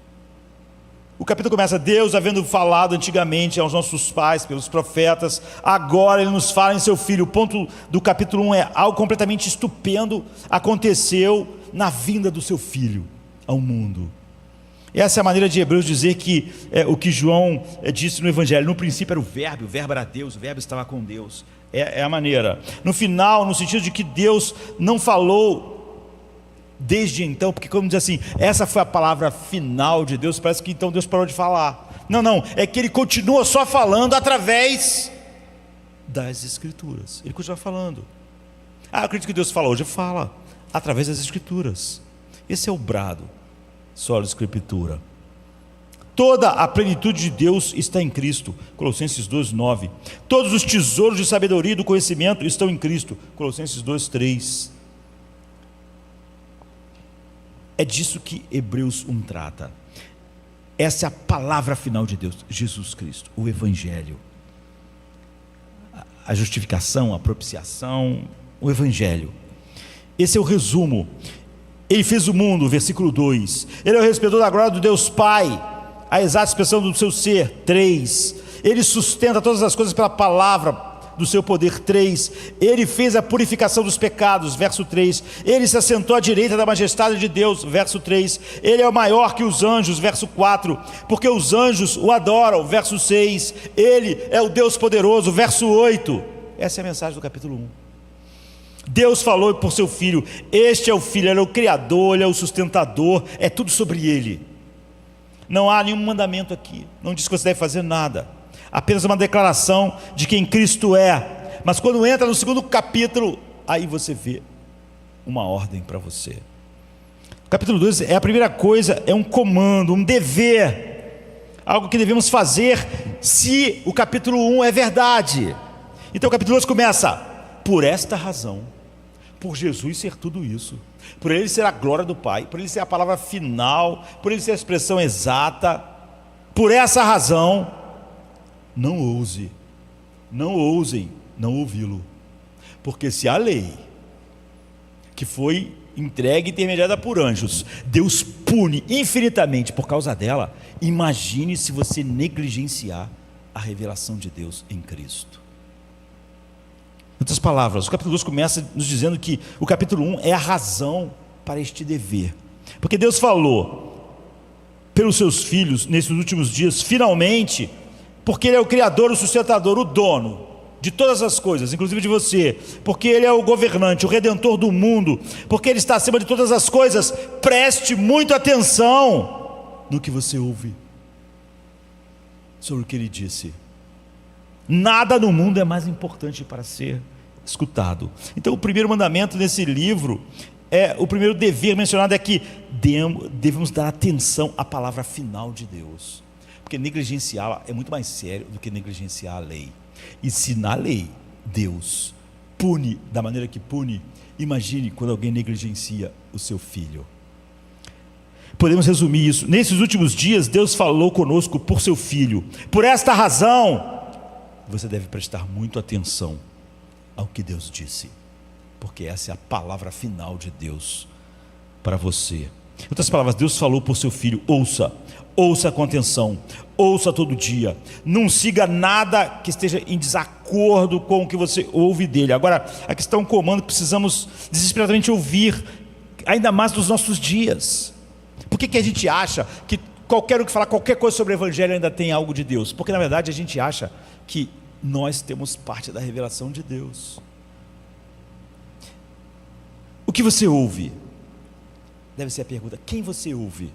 O capítulo começa, Deus havendo falado antigamente aos nossos pais, pelos profetas, agora Ele nos fala em seu Filho. O ponto do capítulo 1 é algo completamente estupendo aconteceu na vinda do seu Filho ao mundo. Essa é a maneira de Hebreus dizer que o que João disse no Evangelho, no princípio era o verbo era Deus, o verbo estava com Deus. É a maneira. No final, no sentido de que Deus não falou desde então, porque como diz assim, essa foi a palavra final de Deus, parece que então Deus parou de falar. Não, é que Ele continua só falando através das Escrituras. Ele continua falando. Eu acredito que Deus fala hoje, fala através das Escrituras. Esse é o brado, sola Escritura. Toda a plenitude de Deus está em Cristo, Colossenses 2:9. Todos os tesouros de sabedoria e do conhecimento estão em Cristo, Colossenses 2:3. É disso que Hebreus 1 trata. Essa é a palavra final de Deus, Jesus Cristo, o Evangelho. A justificação, a propiciação, o Evangelho. Esse é o resumo. Ele fez o mundo, versículo 2. Ele é o resplendor da glória do Deus Pai a exata expressão do seu ser, 3. Ele sustenta todas as coisas pela palavra do seu poder, 3. Ele fez a purificação dos pecados, verso 3. Ele se assentou à direita da majestade de Deus, verso 3. Ele é maior que os anjos, verso 4, porque os anjos o adoram, verso 6. Ele é o Deus poderoso, verso 8. Essa é a mensagem do capítulo 1. Deus falou por seu Filho. Este é o Filho, ele é o Criador, ele é o sustentador, é tudo sobre ele. Não há nenhum mandamento aqui, não diz que você deve fazer nada, apenas uma declaração de quem Cristo é. Mas quando entra no segundo capítulo, aí você vê uma ordem para você. O capítulo 2 é a primeira coisa, é um comando, um dever, algo que devemos fazer se o capítulo 1 é verdade. Então o capítulo 2 começa: por esta razão, por Jesus ser tudo isso, por ele ser a glória do Pai, por ele ser a palavra final, por ele ser a expressão exata, por essa razão, não ousem não ouvi-lo, porque se a lei que foi entregue e intermediada por anjos, Deus pune infinitamente por causa dela, imagine se você negligenciar a revelação de Deus em Cristo. Em outras palavras, o capítulo 2 começa nos dizendo que o capítulo 1 é a razão para este dever, porque Deus falou pelos seus filhos nesses últimos dias, finalmente, porque ele é o Criador, o sustentador, o dono de todas as coisas, inclusive de você, porque ele é o governante, o redentor do mundo, porque ele está acima de todas as coisas. Preste muita atenção no que você ouve sobre o que ele disse. Nada no mundo é mais importante para ser escutado. Então o primeiro mandamento nesse livro, o primeiro dever mencionado é que devemos dar atenção à palavra final de Deus, porque negligenciá-la é muito mais sério do que negligenciar a lei. E se na lei Deus pune da maneira que pune, imagine quando alguém negligencia o seu filho. Podemos resumir isso: nesses últimos dias Deus falou conosco por seu Filho. Por esta razão, você deve prestar muito atenção ao que Deus disse, porque essa é a palavra final de Deus para você. Em outras palavras, Deus falou por seu Filho. Ouça com atenção, ouça todo dia, não siga nada que esteja em desacordo com o que você ouve dele. Agora, aqui está um comando que precisamos desesperadamente ouvir, ainda mais nos nossos dias. Por que a gente acha que qualquer um que falar qualquer coisa sobre o Evangelho ainda tem algo de Deus? Porque na verdade a gente acha que nós temos parte da revelação de Deus. O que você ouve? Deve ser a pergunta: quem você ouve?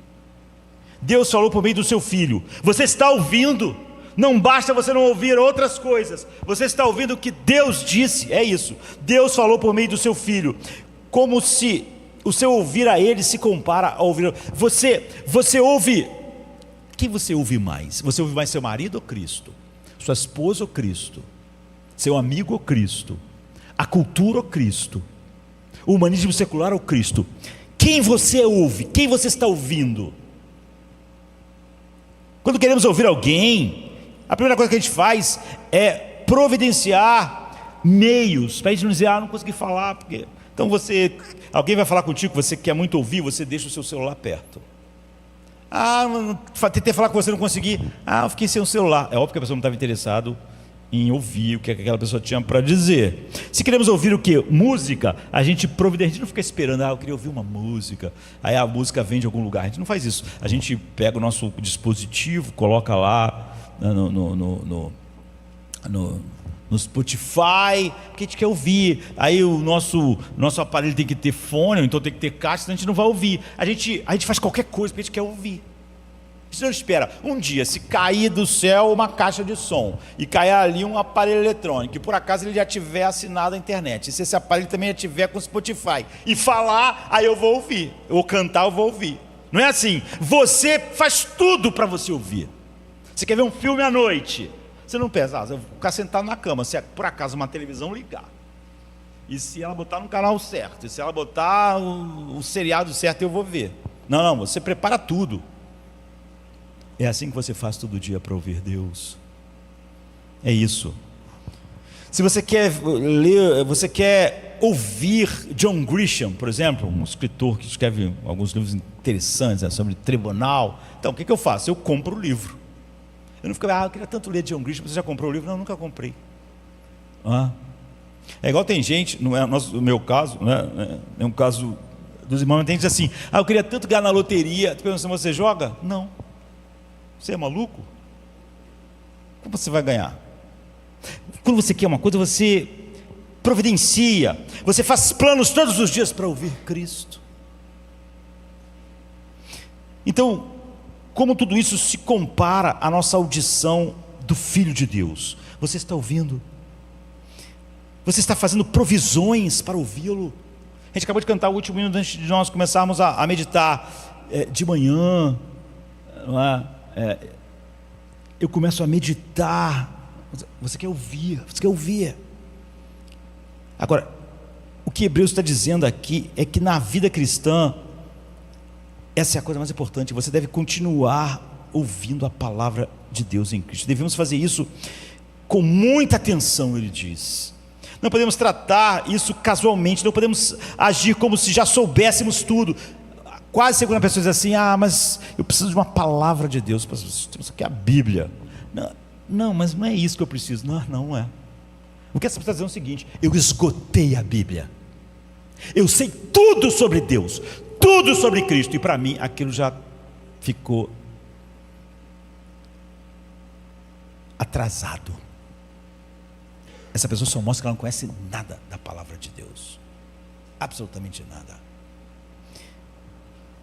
Deus falou por meio do seu Filho. Você está ouvindo? Não basta você não ouvir outras coisas, você está ouvindo o que Deus disse. É isso, Deus falou por meio do seu Filho. Como se o seu ouvir a Ele se compara a ouvir você ouve. Quem você ouve mais? Você ouve mais seu marido ou Cristo? Sua esposa ou Cristo? Seu amigo ou Cristo? A cultura ou Cristo? O humanismo secular ou Cristo? Quem você ouve? Quem você está ouvindo? Quando queremos ouvir alguém, a primeira coisa que a gente faz é providenciar meios para a gente não dizer: não consegui falar, porque... Então alguém vai falar contigo, você quer muito ouvir, você deixa o seu celular perto. Tentei falar com você, não consegui. Eu fiquei sem o celular. É óbvio que a pessoa não estava interessada em ouvir o que aquela pessoa tinha para dizer. Se queremos ouvir o que? Música, a gente providencia, a gente não fica esperando: eu queria ouvir uma música, aí a música vem de algum lugar. A gente não faz isso. A gente pega o nosso dispositivo, coloca lá no Spotify, porque a gente quer ouvir. Aí o nosso aparelho tem que ter fone, ou então tem que ter caixa, senão a gente não vai ouvir. A gente faz qualquer coisa porque a gente quer ouvir. A gente não espera um dia se cair do céu uma caixa de som e cair ali um aparelho eletrônico, e por acaso ele já tiver assinado a internet, e se esse aparelho também já tiver com Spotify, e falar, aí eu vou ouvir, ou cantar, eu vou ouvir. Não é assim. Você faz tudo para você ouvir. Você quer ver um filme à noite, você não pensa: eu vou ficar sentado na cama, se por acaso uma televisão ligar, e se ela botar no canal certo, e se ela botar o seriado certo, eu vou ver. Não, você prepara tudo. É assim que você faz todo dia para ouvir Deus. É isso. Se você quer ler, você quer ouvir John Grisham, por exemplo, um escritor que escreve alguns livros interessantes, né, sobre tribunal. Então, o que eu faço? Eu compro o livro. Eu não fico, eu queria tanto ler John Grisham. Você já comprou o livro? Não, eu nunca comprei. É igual tem gente, não é o meu caso, né? É um caso dos irmãos, tem gente assim, eu queria tanto ganhar na loteria. Tu pergunta se você joga? Não. Você é maluco? Como você vai ganhar? Quando você quer uma coisa, você providencia, você faz planos todos os dias para ouvir Cristo. Então, como tudo isso se compara à nossa audição do Filho de Deus? Você está ouvindo? Você está fazendo provisões para ouvi-lo? A gente acabou de cantar o último hino antes de nós começarmos a meditar. De manhã, não é? Eu começo a meditar. Você quer ouvir, você quer ouvir. Agora, o que Hebreus está dizendo aqui é que na vida cristã, essa é a coisa mais importante. Você deve continuar ouvindo a palavra de Deus em Cristo. Devemos fazer isso com muita atenção, ele diz. Não podemos tratar isso casualmente, não podemos agir como se já soubéssemos tudo. Quase sempre quando a pessoa diz assim, mas eu preciso de uma palavra de Deus. Isso aqui é a Bíblia. Não, mas não é isso que eu preciso. Não é. O que essa pessoa está dizendo é o seguinte: eu esgotei a Bíblia. Eu sei tudo sobre Deus, tudo sobre Cristo, e para mim aquilo já ficou atrasado. Essa pessoa só mostra que ela não conhece nada da palavra de Deus, absolutamente nada.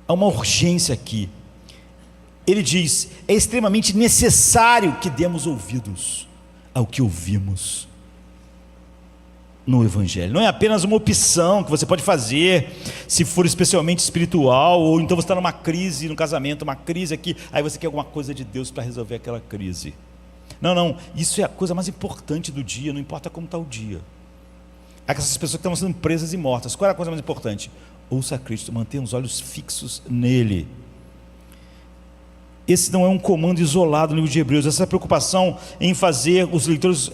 Há uma urgência aqui. Ele diz, é extremamente necessário que demos ouvidos ao que ouvimos no Evangelho. Não é apenas uma opção que você pode fazer se for especialmente espiritual, ou então você está numa crise no casamento, uma crise aqui, aí você quer alguma coisa de Deus para resolver aquela crise. Não, isso é a coisa mais importante do dia, não importa como está o dia. Aquelas pessoas que estão sendo presas e mortas, qual é a coisa mais importante? Ouça a Cristo, mantenha os olhos fixos nele. Esse não é um comando isolado no livro de Hebreus. Essa preocupação em fazer os leitores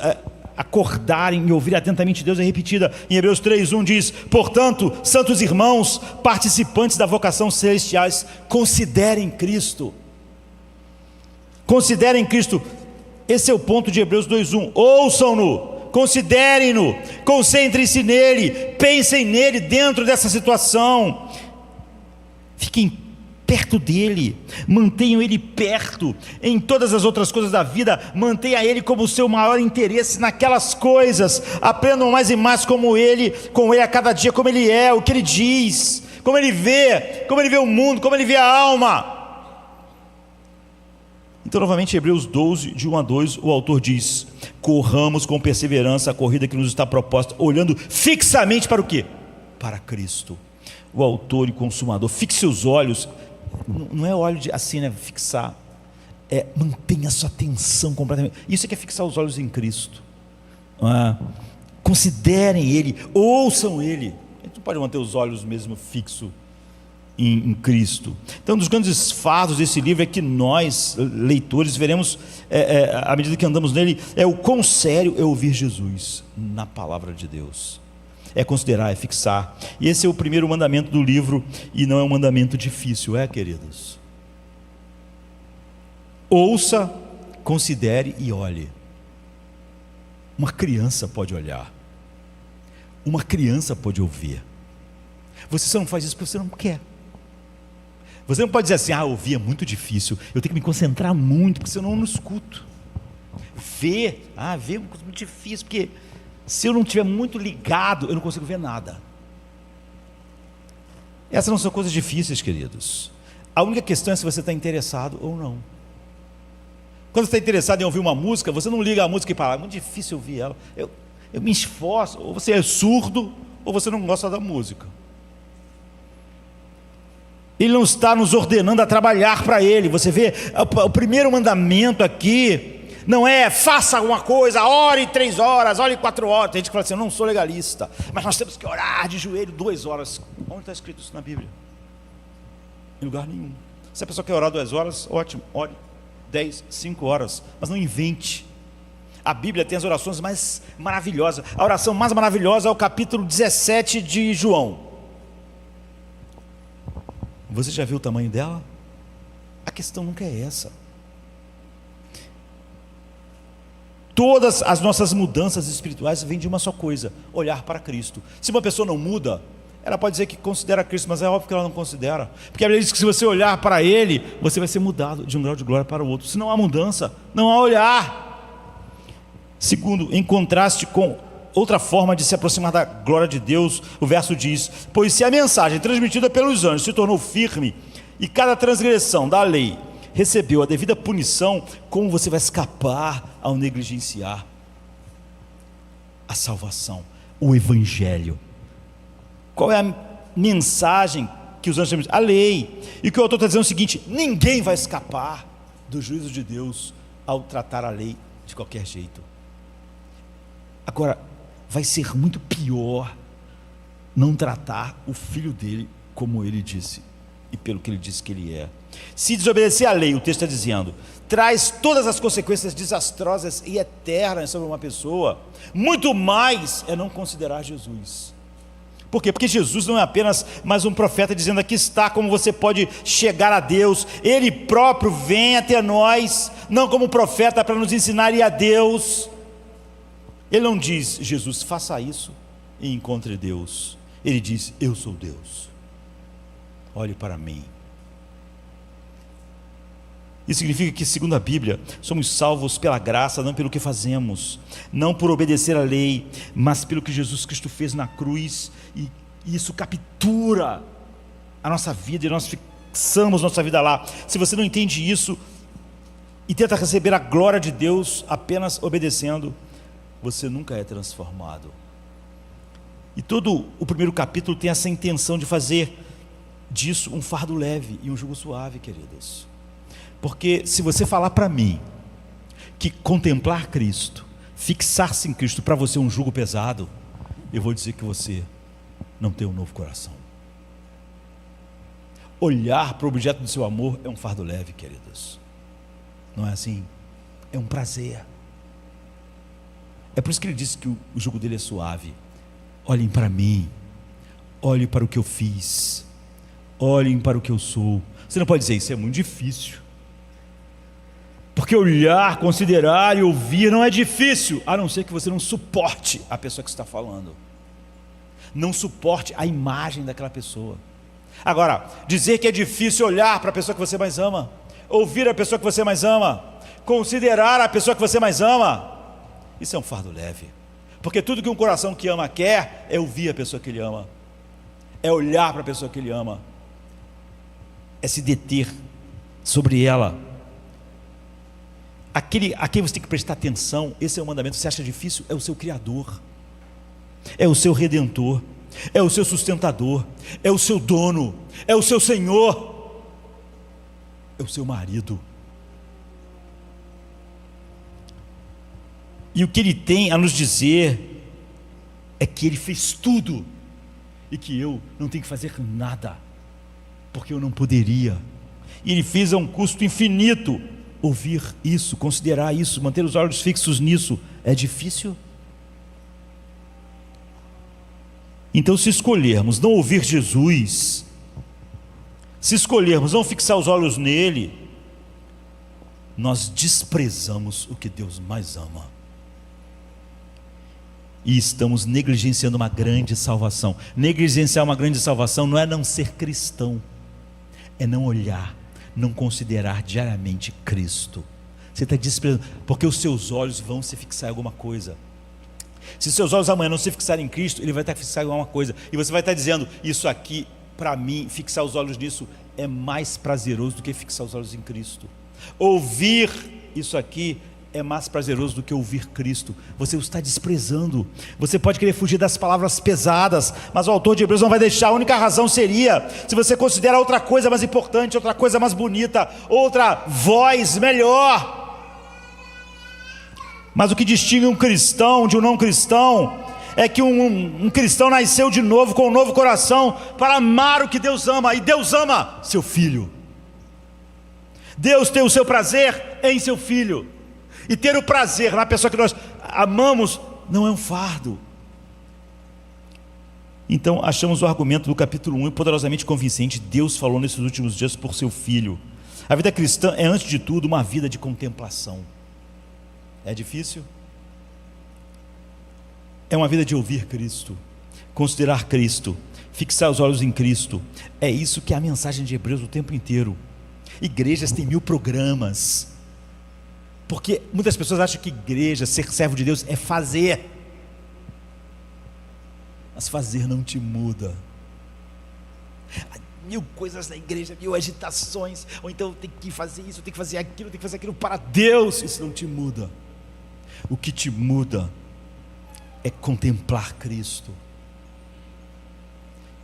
acordarem e ouvir atentamente Deus é repetida em Hebreus 3:1, diz: portanto, santos irmãos, participantes da vocação celestiais, considerem Cristo. Considerem Cristo. Esse é o ponto de Hebreus 2:1. Ouçam-no, considerem-no, concentrem-se nele, pensem nele dentro dessa situação, fiquem perto dele, mantenham ele perto. Em todas as outras coisas da vida, mantenha ele como o seu maior interesse naquelas coisas. Aprendam mais e mais com ele a cada dia, como ele é, o que ele diz, como ele vê o mundo, como ele vê a alma. Então, novamente, Hebreus 12, de 1 a 2, o autor diz: corramos com perseverança a corrida que nos está proposta, olhando fixamente para o quê? Para Cristo, o autor e consumador. Fixe os olhos, não é olho assim, né? Fixar, mantenha a sua atenção completamente. Isso é que é fixar os olhos em Cristo. Considerem ele, ouçam ele. A gente não pode manter os olhos mesmo fixos em Cristo. Então, um dos grandes fatos desse livro é que nós, leitores, veremos, à medida que andamos nele, o quão sério é ouvir Jesus na palavra de Deus. É considerar, é fixar. E esse é o primeiro mandamento do livro, e não é um mandamento difícil, queridos? Ouça, considere e olhe. Uma criança pode olhar, uma criança pode ouvir. Você só não faz isso porque você não quer. Você não pode dizer assim: ouvir é muito difícil, eu tenho que me concentrar muito, porque senão eu não escuto. Ver é uma coisa muito difícil, porque se eu não estiver muito ligado, eu não consigo ver nada. Essas não são coisas difíceis, queridos. A única questão é se você está interessado ou não. Quando você está interessado em ouvir uma música, você não liga a música e fala: é muito difícil ouvir ela, eu me esforço. Ou você é surdo, ou você não gosta da música. Ele não está nos ordenando a trabalhar para Ele. Você vê, o primeiro mandamento aqui não é faça alguma coisa, ore 3 horas, ore 4 horas. Tem gente que fala assim: eu não sou legalista, mas nós temos que orar de joelho 2 horas. Onde está escrito isso na Bíblia? Em lugar nenhum. Se a pessoa quer orar 2 horas, ótimo, ore 10, 5 horas, mas não invente. A Bíblia tem as orações mais maravilhosas. A oração mais maravilhosa é o capítulo 17 de João. Você já viu o tamanho dela? A questão nunca é essa. Todas as nossas mudanças espirituais vêm de uma só coisa: olhar para Cristo. Se uma pessoa não muda, ela pode dizer que considera Cristo, mas é óbvio que ela não considera, porque a Bíblia diz que se você olhar para Ele, você vai ser mudado de um grau de glória para o outro. Se não há mudança, não há olhar. Segundo, em contraste com outra forma de se aproximar da glória de Deus, o verso diz: pois se a mensagem transmitida pelos anjos se tornou firme, e cada transgressão da lei recebeu a devida punição, como você vai escapar ao negligenciar a salvação, o Evangelho? Qual é a mensagem que os anjos transmitem? A lei. E o que o autor está dizendo é o seguinte: ninguém vai escapar do juízo de Deus ao tratar a lei de qualquer jeito. Agora, vai ser muito pior não tratar o filho dele como ele disse e pelo que ele disse que ele é. Se desobedecer à lei, o texto está dizendo, traz todas as consequências desastrosas e eternas sobre uma pessoa. Muito mais é não considerar Jesus. Por quê? Porque Jesus não é apenas mais um profeta dizendo: aqui está como você pode chegar a Deus. Ele próprio vem até nós, não como profeta para nos ensinar a ir a Deus. Ele não diz: Jesus, faça isso e encontre Deus. Ele diz: eu sou Deus, olhe para mim. Isso significa que, segundo a Bíblia, somos salvos pela graça, não pelo que fazemos, não por obedecer à lei, mas pelo que Jesus Cristo fez na cruz. E isso captura a nossa vida, e nós fixamos nossa vida lá. Se você não entende isso e tenta receber a glória de Deus apenas obedecendo, você nunca é transformado. E todo o primeiro capítulo tem essa intenção de fazer disso um fardo leve e um jugo suave, queridos. Porque se você falar para mim que contemplar Cristo, fixar-se em Cristo para você é um jugo pesado, eu vou dizer que você não tem um novo coração. Olhar para o objeto do seu amor é um fardo leve, queridos. Não é assim? É um prazer. É por isso que ele disse que o jugo dele é suave. Olhem para mim, olhem para o que eu fiz, olhem para o que eu sou. Você não pode dizer: isso é muito difícil. Porque olhar, considerar e ouvir não é difícil, a não ser que você não suporte a pessoa que está falando, não suporte a imagem daquela pessoa. Agora, dizer que é difícil olhar para a pessoa que você mais ama, ouvir a pessoa que você mais ama, considerar a pessoa que você mais ama, isso é um fardo leve. Porque tudo que um coração que ama quer é ouvir a pessoa que ele ama, é olhar para a pessoa que ele ama, é se deter sobre ela. Aquele a quem você tem que prestar atenção, esse é o mandamento. Você acha difícil? É o seu Criador, é o seu Redentor, é o seu sustentador, é o seu dono, é o seu Senhor, é o seu marido. E o que ele tem a nos dizer é que ele fez tudo e que eu não tenho que fazer nada, porque eu não poderia. E ele fez a um custo infinito. Ouvir isso, considerar isso, manter os olhos fixos nisso, é difícil? Então, se escolhermos não ouvir Jesus, se escolhermos não fixar os olhos nele, nós desprezamos o que Deus mais ama. E estamos negligenciando uma grande salvação. Negligenciar uma grande salvação não é não ser cristão, é não olhar, não considerar diariamente Cristo. Você está desprezando, porque os seus olhos vão se fixar em alguma coisa. Se os seus olhos amanhã não se fixarem em Cristo, ele vai estar fixado em alguma coisa, e você vai estar dizendo: isso aqui, para mim, fixar os olhos nisso é mais prazeroso do que fixar os olhos em Cristo. Ouvir isso aqui é mais prazeroso do que ouvir Cristo. Você o está desprezando. Você pode querer fugir das palavras pesadas, mas o autor de Hebreus não vai deixar. A única razão seria se você considera outra coisa mais importante, outra coisa mais bonita, outra voz melhor. Mas o que distingue um cristão de um não cristão é que um cristão nasceu de novo, com um novo coração, para amar o que Deus ama. E Deus ama seu filho. Deus tem o seu prazer em seu filho. E ter o prazer na pessoa que nós amamos não é um fardo. Então achamos o argumento do capítulo 1 poderosamente convincente. Deus falou nesses últimos dias por seu Filho. A vida cristã é, antes de tudo, uma vida de contemplação. É difícil? É uma vida de ouvir Cristo, considerar Cristo, fixar os olhos em Cristo. É isso que é a mensagem de Hebreus o tempo inteiro. Igrejas têm 1000 programas, porque muitas pessoas acham que igreja, ser servo de Deus, é fazer. Mas fazer não te muda. 1000 coisas na igreja, 1000 agitações, ou então tem que fazer isso, tem que fazer aquilo, tem que fazer aquilo para Deus. Isso não te muda. O que te muda é contemplar Cristo.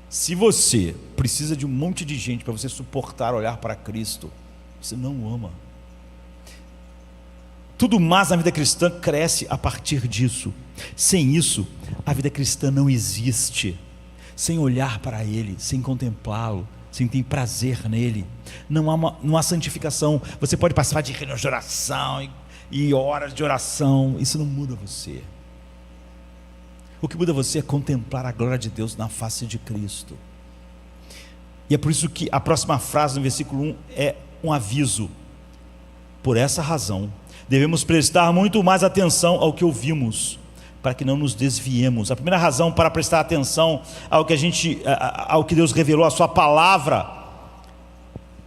Se você precisa de um monte de gente para você suportar olhar para Cristo, você não o ama. Tudo mais na vida cristã cresce a partir disso. Sem isso, a vida cristã não existe. Sem olhar para Ele, sem contemplá-lo, sem ter prazer nele, não há santificação. Você pode participar de reuniões de oração e horas de oração, isso não muda você. O que muda você é contemplar a glória de Deus na face de Cristo. E é por isso que a próxima frase no versículo 1 é um aviso. Por essa razão, devemos prestar muito mais atenção ao que ouvimos, para que não nos desviemos. A primeira razão para prestar atenção ao que Deus revelou, a sua palavra,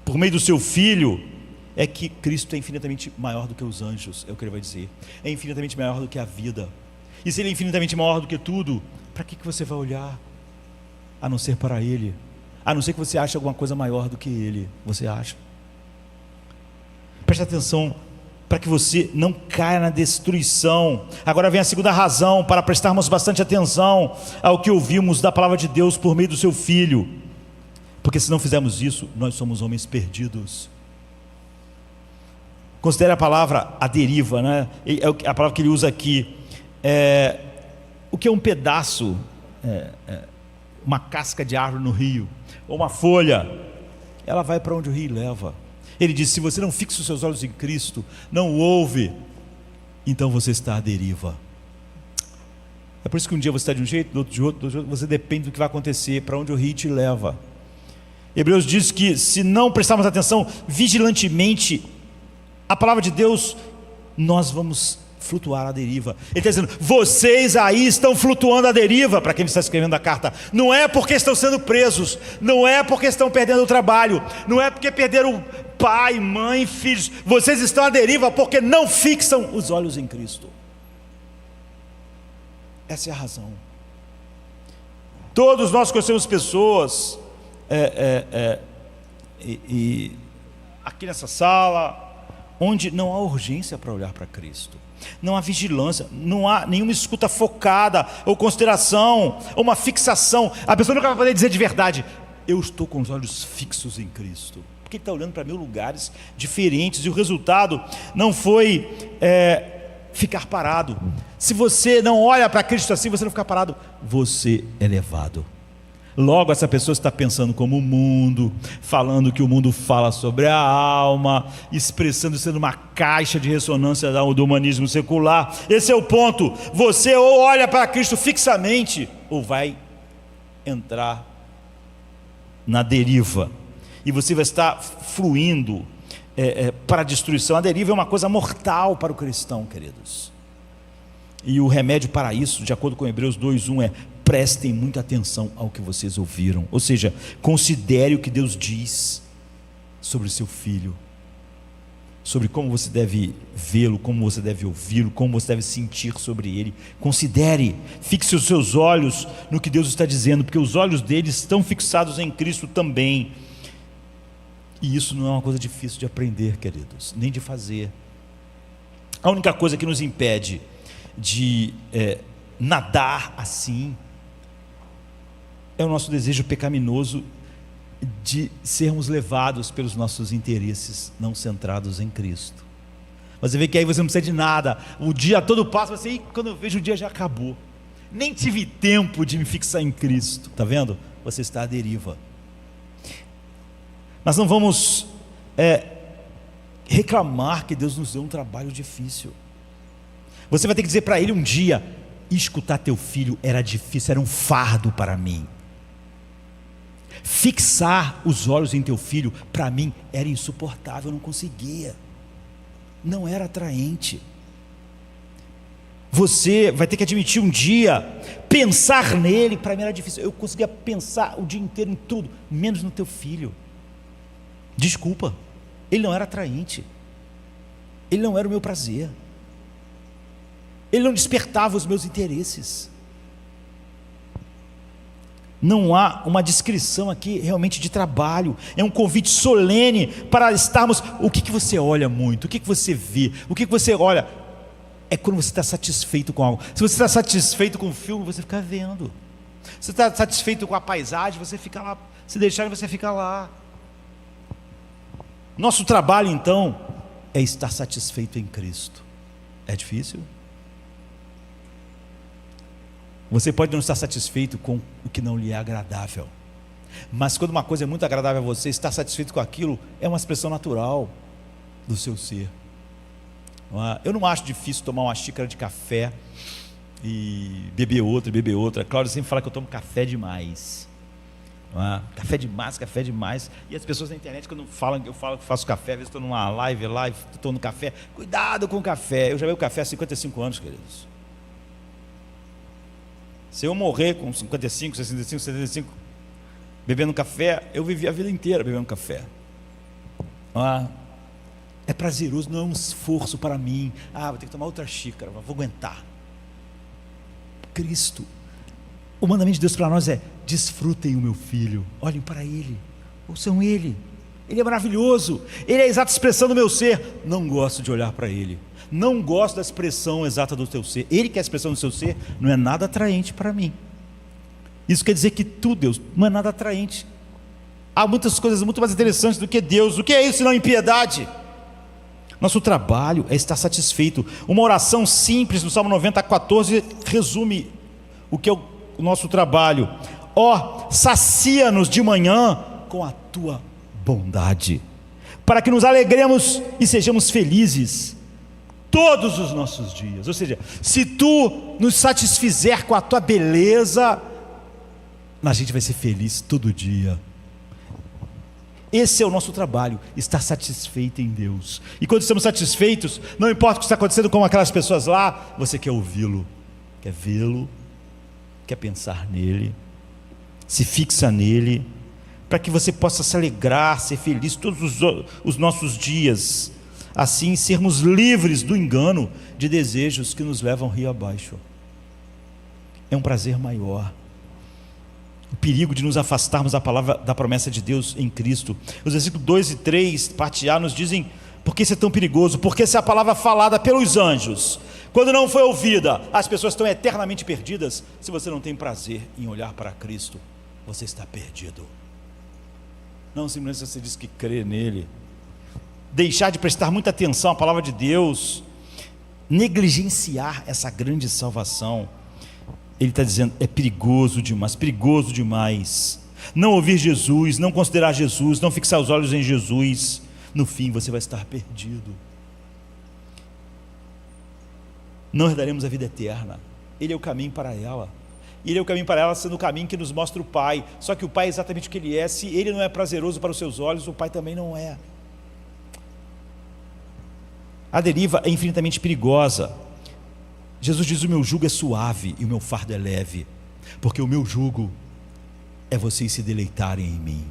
por meio do seu Filho, é que Cristo é infinitamente maior do que os anjos, é o que ele vai dizer. É infinitamente maior do que a vida. E se Ele é infinitamente maior do que tudo, para que você vai olhar, a não ser para Ele? A não ser que você ache alguma coisa maior do que Ele. Você acha? Preste atenção, para que você não caia na destruição. Agora vem a segunda razão, para prestarmos bastante atenção ao que ouvimos da palavra de Deus por meio do seu Filho. Porque se não fizermos isso, nós somos homens perdidos. Considere a palavra a deriva, né? É a palavra que ele usa aqui. O que é um pedaço, uma casca de árvore no rio, ou uma folha, ela vai para onde o rio leva. Ele diz: se você não fixa os seus olhos em Cristo, não o ouve, então você está à deriva. É por isso que um dia você está de um jeito, do outro de outro, você depende do que vai acontecer, para onde o rio te leva. Hebreus diz que se não prestarmos atenção vigilantemente à palavra de Deus, nós vamos flutuar à deriva. Ele está dizendo: vocês aí estão flutuando à deriva. Para quem está escrevendo a carta, não é porque estão sendo presos, não é porque estão perdendo o trabalho, não é porque perderam pai, mãe, filhos. Vocês estão à deriva porque não fixam os olhos em Cristo. Essa é a razão. Todos nós conhecemos pessoas aqui nessa sala onde não há urgência para olhar para Cristo, não há vigilância, não há nenhuma escuta focada, ou consideração, ou uma fixação. A pessoa nunca vai poder dizer de verdade: eu estou com os olhos fixos em Cristo, porque ele está olhando para 1000 lugares diferentes, e o resultado não foi ficar parado. Se você não olha para Cristo assim, você não fica parado, você é levado. Logo, essa pessoa está pensando como o mundo, falando o que o mundo fala sobre a alma, expressando, sendo uma caixa de ressonância do humanismo secular. Esse é o ponto. Você ou olha para Cristo fixamente, ou vai entrar na deriva, e você vai estar fluindo para a destruição. A deriva é uma coisa mortal para o cristão, queridos. E o remédio para isso, de acordo com Hebreus 2:1, é: prestem muita atenção ao que vocês ouviram. Ou seja, considere o que Deus diz sobre o seu Filho, sobre como você deve vê-lo, como você deve ouvi-lo, como você deve sentir sobre ele. Considere, fixe os seus olhos no que Deus está dizendo, porque os olhos dele estão fixados em Cristo também. E isso não é uma coisa difícil de aprender, queridos, nem de fazer. A única coisa que nos impede de nadar assim é o nosso desejo pecaminoso de sermos levados pelos nossos interesses não centrados em Cristo. Você vê que aí você não precisa de nada, o dia todo passa, você, quando eu vejo o dia já acabou, nem tive tempo de me fixar em Cristo. Está vendo? Você está à deriva. Nós não vamos reclamar que Deus nos deu um trabalho difícil. Você vai ter que dizer para Ele um dia: escutar teu filho era difícil, era um fardo para mim. Fixar os olhos em teu filho, para mim, era insuportável, eu não conseguia. Não era atraente. Você vai ter que admitir um dia, pensar nele, para mim era difícil. Eu conseguia pensar o dia inteiro em tudo, menos no teu filho. Desculpa, ele não era atraente. Ele não era o meu prazer. Ele não despertava os meus interesses. Não há uma descrição aqui realmente de trabalho. É um convite solene para estarmos. O que você olha muito? O que você vê? O que você olha? É quando você está satisfeito com algo. Se você está satisfeito com o filme, você fica vendo. Se você está satisfeito com a paisagem, você fica lá. Se deixar, você fica lá. Nosso trabalho, então, é estar satisfeito em Cristo. É difícil? Você pode não estar satisfeito com o que não lhe é agradável, mas quando uma coisa é muito agradável a você, estar satisfeito com aquilo é uma expressão natural do seu ser. Eu não acho difícil tomar uma xícara de café e beber outra. A Cláudia sempre fala que eu tomo café demais. Café demais. E as pessoas na internet, quando falam, eu falo que faço café, às vezes estou numa live, estou no café. Cuidado com o café. Eu já bebi café há 55 anos, queridos. Se eu morrer com 55, 65, 75, bebendo café, eu vivi a vida inteira bebendo café. É prazeroso, não é um esforço para mim. Vou ter que tomar outra xícara, vou aguentar. Cristo, o mandamento de Deus para nós é: desfrutem o meu filho, olhem para ele, ouçam ele. Ele é maravilhoso, ele é a exata expressão do meu ser. Não gosto de olhar para ele, não gosto da expressão exata do teu ser. Ele que é a expressão do seu ser, não é nada atraente para mim. Isso quer dizer que tu, Deus, não é nada atraente. Há muitas coisas muito mais interessantes do que Deus. O que é isso senão impiedade? Nosso trabalho é estar satisfeito. Uma oração simples no Salmo 90:14 resume o que é o nosso trabalho. Sacia-nos de manhã com a tua bondade, para que nos alegremos e sejamos felizes todos os nossos dias. Ou seja, se tu nos satisfizer com a tua beleza, a gente vai ser feliz todo dia. Esse é o nosso trabalho, estar satisfeito em Deus. E quando estamos satisfeitos, não importa o que está acontecendo com aquelas pessoas lá, você quer ouvi-lo, quer vê-lo, quer pensar nele, se fixa nele, para que você possa se alegrar, ser feliz todos os nossos dias, assim sermos livres do engano de desejos que nos levam rio abaixo. É um prazer maior. O perigo de nos afastarmos da palavra, da promessa de Deus em Cristo. Os versículos 2 e 3, parte A, nos dizem: por que isso é tão perigoso? Porque se a palavra falada pelos anjos, quando não foi ouvida, as pessoas estão eternamente perdidas. Se você não tem prazer em olhar para Cristo, você está perdido. Não simplesmente você diz que crê nele, deixar de prestar muita atenção à palavra de Deus, negligenciar essa grande salvação. Ele está dizendo: é perigoso demais. Não ouvir Jesus, não considerar Jesus, não fixar os olhos em Jesus, no fim você vai estar perdido. Não herdaremos a vida eterna. Ele é o caminho para ela. E ele é o caminho para ela, sendo o caminho que nos mostra o Pai. Só que o Pai é exatamente o que ele é. Se ele não é prazeroso para os seus olhos, o Pai também não é. A deriva é infinitamente perigosa. Jesus diz: o meu jugo é suave e o meu fardo é leve, porque o meu jugo é vocês se deleitarem em mim.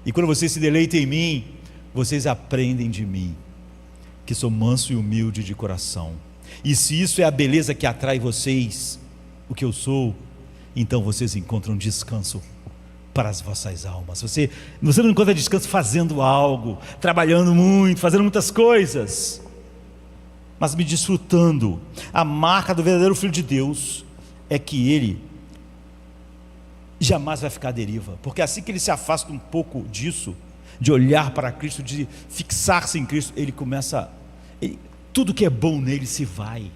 E quando vocês se deleitam em mim, vocês aprendem de mim, que sou manso e humilde de coração. E se isso é a beleza que atrai vocês, o que eu sou, então vocês encontram descanso para as vossas almas. Você não encontra descanso fazendo algo, trabalhando muito, fazendo muitas coisas, mas me desfrutando. A marca do verdadeiro Filho de Deus é que ele jamais vai ficar à deriva, porque assim que ele se afasta um pouco disso, de olhar para Cristo, de fixar-se em Cristo, ele começa, tudo que é bom nele se vai.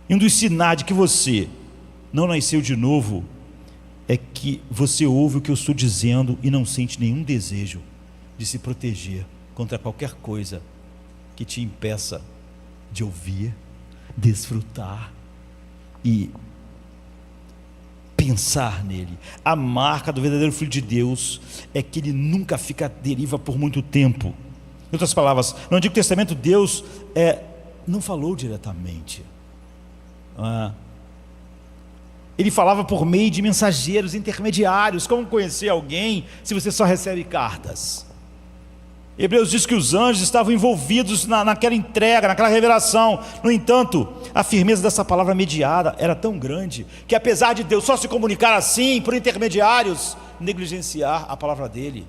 E um dos sinais de que você não nasceu de novo é que você ouve o que eu estou dizendo e não sente nenhum desejo de se proteger contra qualquer coisa que te impeça de ouvir, desfrutar e pensar nele. A marca do verdadeiro Filho de Deus é que ele nunca fica à deriva por muito tempo. Em outras palavras, no Antigo Testamento Deus não falou diretamente. Ele falava por meio de mensageiros intermediários. Como conhecer alguém se você só recebe cartas? Hebreus diz que os anjos estavam envolvidos naquela entrega, naquela revelação. No entanto, a firmeza dessa palavra mediada era tão grande que, apesar de Deus só se comunicar assim, por intermediários, negligenciar a palavra dele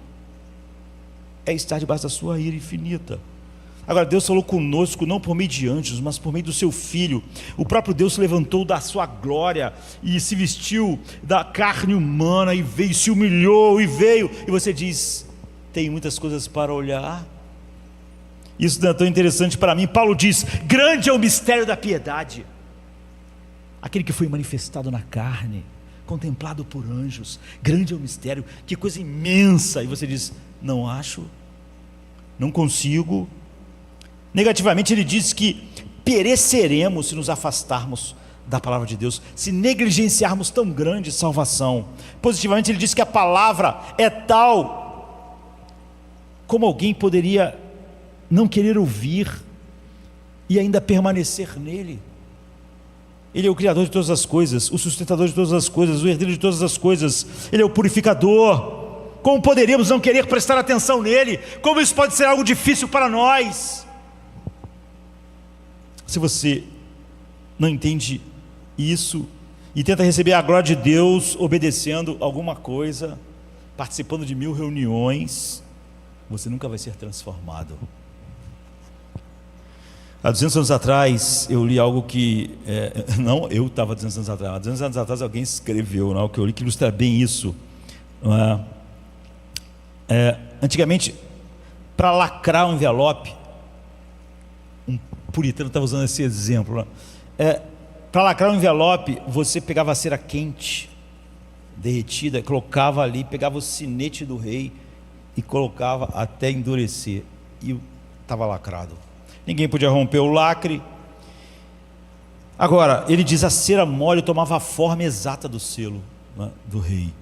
é estar debaixo da sua ira infinita. Agora, Deus falou conosco não por meio de anjos, mas por meio do seu Filho. O próprio Deus se levantou da sua glória e se vestiu da carne humana e veio, se humilhou e veio. E você diz: tem muitas coisas para olhar. Isso não é tão interessante para mim. Paulo diz: grande é o mistério da piedade. Aquele que foi manifestado na carne, contemplado por anjos. Grande é o mistério, que coisa imensa. E você diz: não acho, não consigo. Negativamente ele diz que pereceremos se nos afastarmos da palavra de Deus, se negligenciarmos tão grande salvação. Positivamente ele diz que a palavra é tal como alguém poderia não querer ouvir e ainda permanecer nele. Ele é o Criador de todas as coisas, o sustentador de todas as coisas, o herdeiro de todas as coisas. Ele é o purificador. Como poderíamos não querer prestar atenção nele? Como isso pode ser algo difícil para nós? Se você não entende isso e tenta receber a glória de Deus obedecendo alguma coisa, participando de 1000 reuniões, você nunca vai ser transformado. Há 200 anos atrás eu li algo que não eu estava 200 anos atrás, há 200 anos atrás alguém escreveu algo que eu li que ilustra bem isso. Antigamente, para lacrar um envelope, um puritano estava usando esse exemplo, para lacrar um envelope, você pegava a cera quente, derretida, colocava ali, pegava o sinete do rei e colocava até endurecer, e estava lacrado. Ninguém podia romper o lacre. Agora, ele diz: a cera mole tomava a forma exata do selo, né, do rei,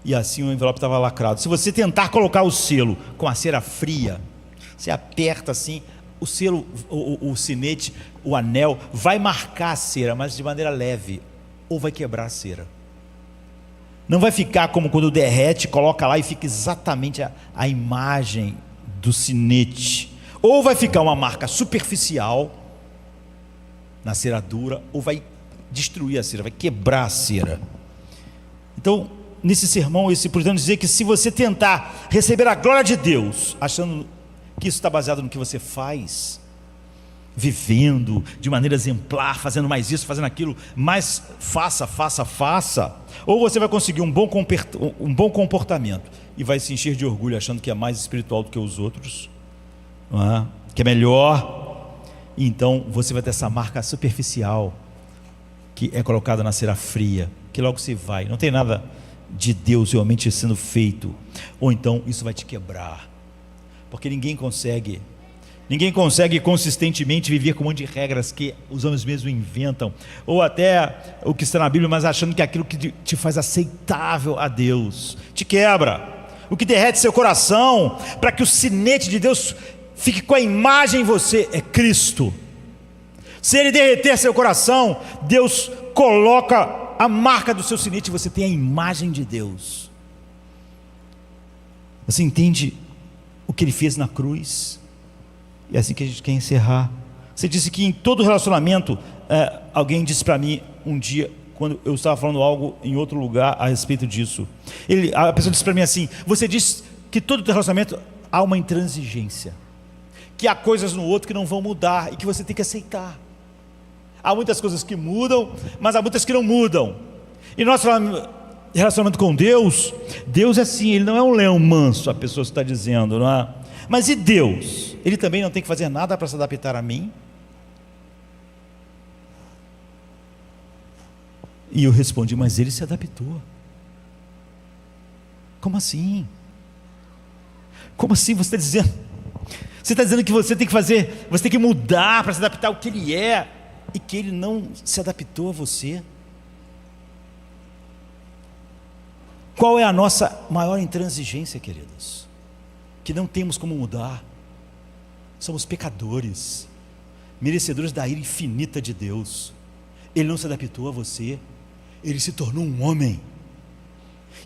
e assim o envelope estava lacrado. Se você tentar colocar o selo com a cera fria, você aperta assim, o selo, o sinete, o anel vai marcar a cera, mas de maneira leve, ou vai quebrar a cera. Não vai ficar como quando derrete, coloca lá e fica exatamente a imagem do sinete. Ou vai ficar uma marca superficial na cera dura, ou vai destruir a cera, vai quebrar a cera. Então, nesse sermão, esse puritano dizer que se você tentar receber a glória de Deus, achando que isso está baseado no que você faz, vivendo de maneira exemplar, fazendo mais isso, fazendo aquilo, mas faça, ou você vai conseguir um bom comportamento e vai se encher de orgulho achando que é mais espiritual do que os outros, que é melhor, e então você vai ter essa marca superficial que é colocada na cera fria, que logo se vai, não tem nada de Deus realmente sendo feito. Ou então isso vai te quebrar, porque ninguém consegue consistentemente viver com um monte de regras que os homens mesmos inventam, ou até o que está na Bíblia, mas achando que aquilo que te faz aceitável a Deus te quebra. O que derrete seu coração para que o sinete de Deus fique com a imagem em você é Cristo. Se ele derreter seu coração, Deus coloca a marca do seu sinete e você tem a imagem de Deus. Você entende o que ele fez na cruz? E é assim que a gente quer encerrar. Você disse que em todo relacionamento, alguém disse para mim um dia, quando eu estava falando algo em outro lugar a respeito disso, a pessoa disse para mim assim: você disse que todo relacionamento há uma intransigência, que há coisas no outro que não vão mudar e que você tem que aceitar. Há muitas coisas que mudam, mas há muitas que não mudam. E nosso relacionamento com Deus é assim, ele não é um leão manso, a pessoa está dizendo, não é? Mas e Deus? Ele também não tem que fazer nada para se adaptar a mim? E eu respondi: mas ele se adaptou. Como assim? Como assim você está dizendo? Você está dizendo que você tem que fazer, você tem que mudar para se adaptar ao que ele é? e que Ele não se adaptou a você? Qual é a nossa maior intransigência, queridos? Que não temos como mudar. Somos pecadores, merecedores da ira infinita de Deus. Ele não se adaptou a você, Ele se tornou um homem.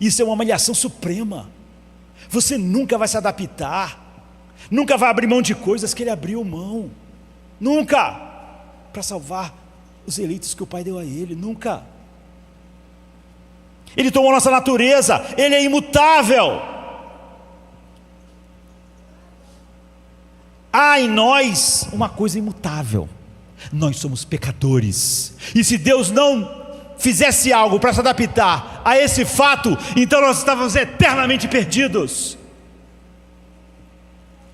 Isso é uma humilhação suprema. Você nunca vai se adaptar, nunca vai abrir mão de coisas que Ele abriu mão, nunca, para salvar os eleitos que o Pai deu a Ele, nunca. Ele tomou nossa natureza, Ele é imutável. Há em nós uma coisa imutável: nós somos pecadores, e se Deus não fizesse algo para se adaptar a esse fato, então nós estávamos eternamente perdidos.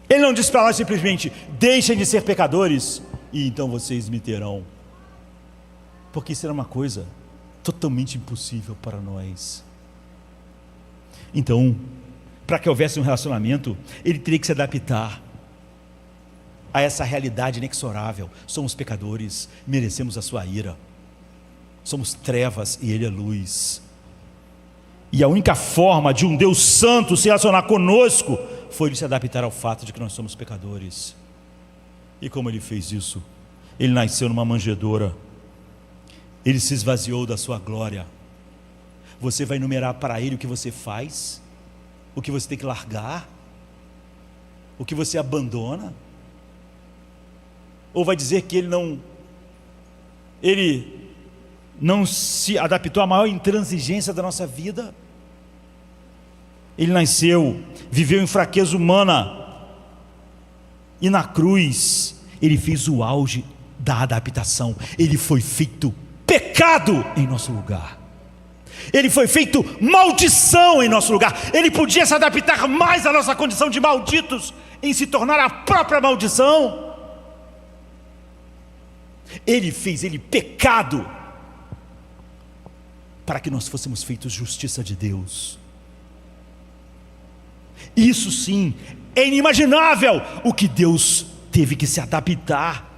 Ele não disse para nós simplesmente: deixem de ser pecadores e então vocês me terão, porque isso era uma coisa totalmente impossível para nós. Então, para que houvesse um relacionamento, ele teria que se adaptar a essa realidade inexorável. Somos pecadores, merecemos a sua ira, somos trevas e Ele é luz. E a única forma de um Deus santo se relacionar conosco foi Ele se adaptar ao fato de que nós somos pecadores. E como Ele fez isso? Ele nasceu numa manjedoura, Ele se esvaziou da sua glória. Você vai enumerar para Ele o que você faz, o que você tem que largar, o que você abandona? Ou vai dizer que Ele não se adaptou à maior intransigência da nossa vida? Ele nasceu, viveu em fraqueza humana, e na cruz Ele fez o auge da adaptação. Ele foi feito pecado em nosso lugar, Ele foi feito maldição em nosso lugar. Ele podia se adaptar mais à nossa condição de malditos, em se tornar a própria maldição. Ele fez Ele pecado, para que nós fôssemos feitos justiça de Deus. Isso sim, é inimaginável o que Deus teve que se adaptar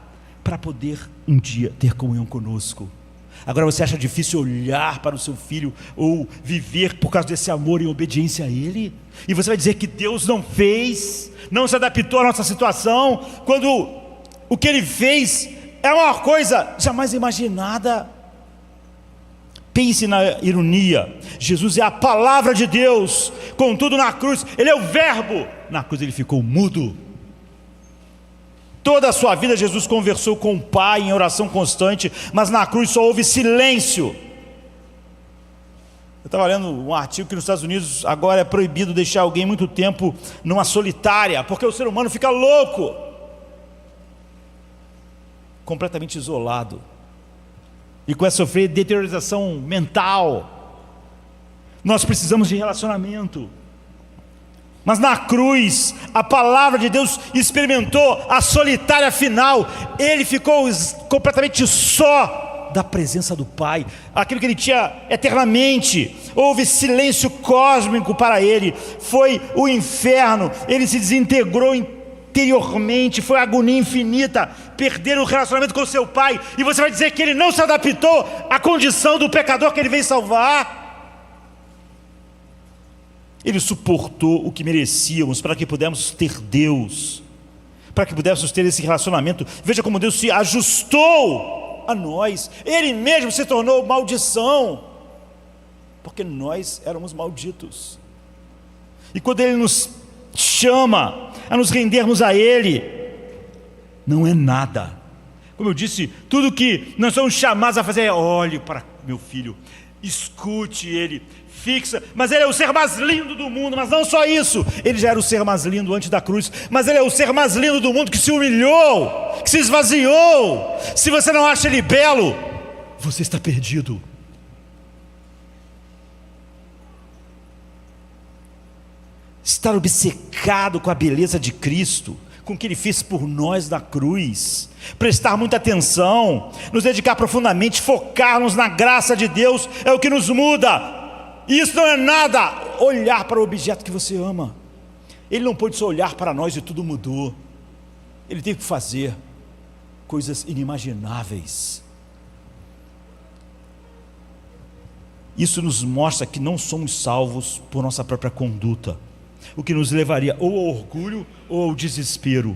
para poder um dia ter comunhão conosco. Agora você acha difícil olhar para o seu filho ou viver por causa desse amor em obediência a Ele? E você vai dizer que Deus não fez, não se adaptou à nossa situação, quando o que Ele fez é uma coisa jamais imaginada. Pense na ironia: Jesus é a palavra de Deus, contudo na cruz Ele é o verbo. Na cruz Ele ficou mudo. Toda a sua vida Jesus conversou com o Pai em oração constante, mas na cruz só houve silêncio. Eu estava lendo um artigo que nos Estados Unidos agora é proibido deixar alguém muito tempo numa solitária, porque o ser humano fica louco, completamente isolado, e começa a sofrer deteriorização mental. Nós precisamos de relacionamento. Mas na cruz, a palavra de Deus experimentou a solitária final. Ele ficou completamente só da presença do Pai, aquilo que Ele tinha eternamente. Houve silêncio cósmico para Ele, foi o inferno. Ele se desintegrou interiormente, foi agonia infinita, perder o relacionamento com o seu Pai. E você vai dizer que Ele não se adaptou à condição do pecador que Ele veio salvar? Ele suportou o que merecíamos para que pudéssemos ter Deus, para que pudéssemos ter esse relacionamento. Veja como Deus se ajustou a nós. Ele mesmo se tornou maldição, porque nós éramos malditos. E quando Ele nos chama a nos rendermos a Ele, não é nada. Como eu disse, tudo que nós somos chamados a fazer é: olhe para meu filho, escute ele, fixa. Mas ele é o ser mais lindo do mundo. Mas não só isso, ele já era o ser mais lindo antes da cruz, mas ele é o ser mais lindo do mundo, que se humilhou, que se esvaziou. Se você não acha ele belo, você está perdido. Estar obcecado com a beleza de Cristo, com o que Ele fez por nós na cruz, prestar muita atenção, nos dedicar profundamente, focar-nos na graça de Deus, é o que nos muda. E isso não é nada olhar para o objeto que você ama. Ele não pôde só olhar para nós e tudo mudou. Ele teve que fazer. coisas inimagináveis. Isso nos mostra que não somos salvos por nossa própria conduta, o que nos levaria ou ao orgulho ou ao desespero.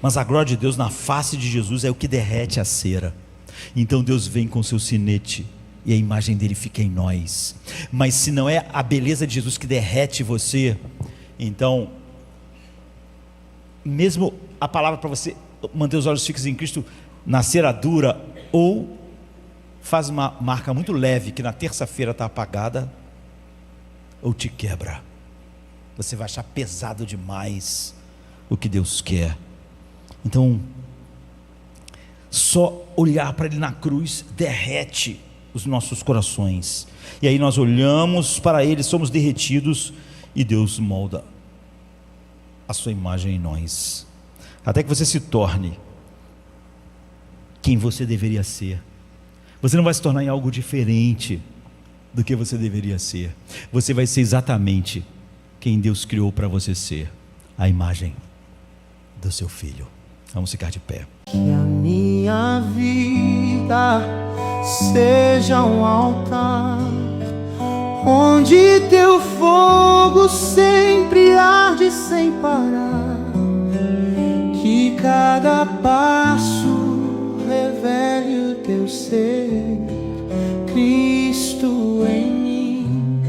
Mas a glória de Deus na face de Jesus é o que derrete a cera. Então Deus vem com seu sinete e a imagem dele fica em nós. Mas se não é a beleza de Jesus que derrete você, então, mesmo a palavra para você manter os olhos fixos em Cristo, na cera dura, ou faz uma marca muito leve que na terça-feira está apagada, ou te quebra. Você vai achar pesado demais o que Deus quer. Então, só olhar para Ele na cruz derrete os nossos corações. E aí nós olhamos para Ele, somos derretidos e Deus molda a sua imagem em nós, até que você se torne quem você deveria ser. Você não vai se tornar em algo diferente do que você deveria ser. Você vai ser exatamente quem Deus criou para você ser, a imagem do seu Filho. Vamos ficar de pé. Que a minha vida seja um altar onde teu fogo sempre arde sem parar. Que cada passo revele o teu ser, Cristo em mim,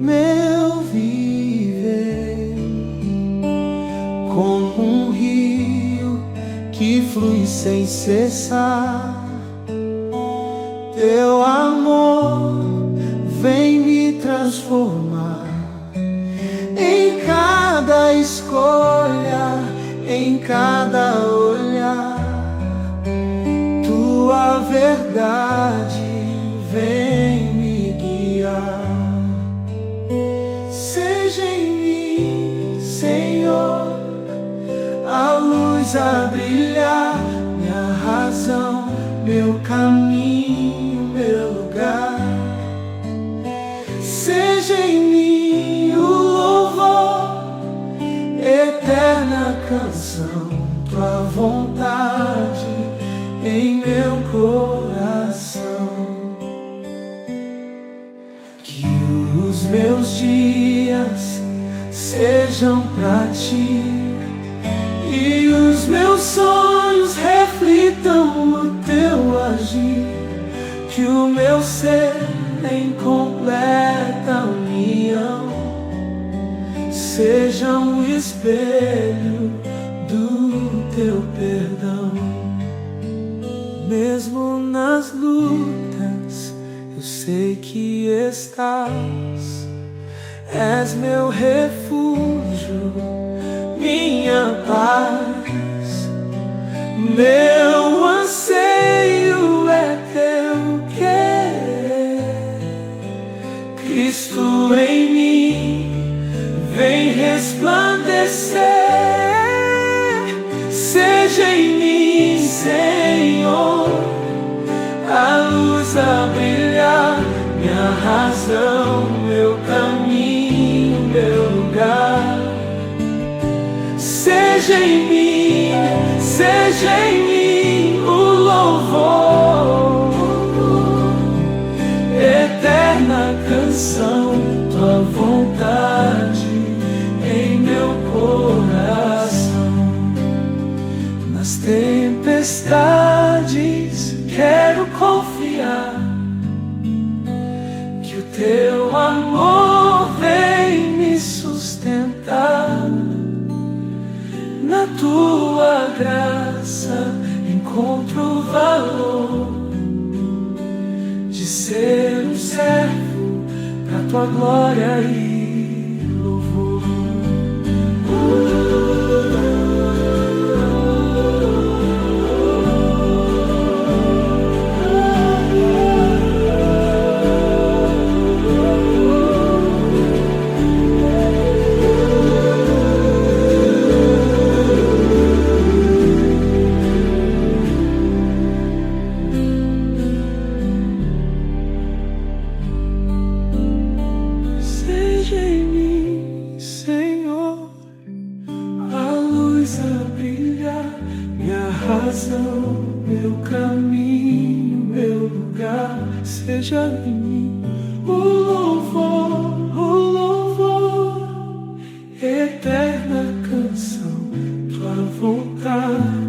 meu viver. Como um rio que flui sem cessar, teu amor vem me transformar. Em cada escolha, em cada olhar, tua verdade vem me guiar. Seja em mim, Senhor, a luz a brilhar, minha razão, meu caminho, meu lugar. Seja em mim o louvor, eterna canção, tua vontade em meu coração. Que os meus dias sejam pra ti e os meus sonhos reflitam o teu agir. Que o meu ser em completa união seja um espelho do teu perdão. Mesmo nas lutas eu sei que estás, és meu refúgio, minha paz. Meu anseio é teu querer, Cristo em mim vem resplandecer. Seja em mim, Senhor, a luz a brilhar, minha razão, meu caminho, meu lugar. Seja em mim o louvor, eterna canção, tua vontade em meu coração. Nas tempestades quero confiar que o teu amor vem me sustentar. Na tua graça encontro o valor de ser um servo pra tua glória e louvor. Seja razão, meu caminho, meu lugar, seja em mim o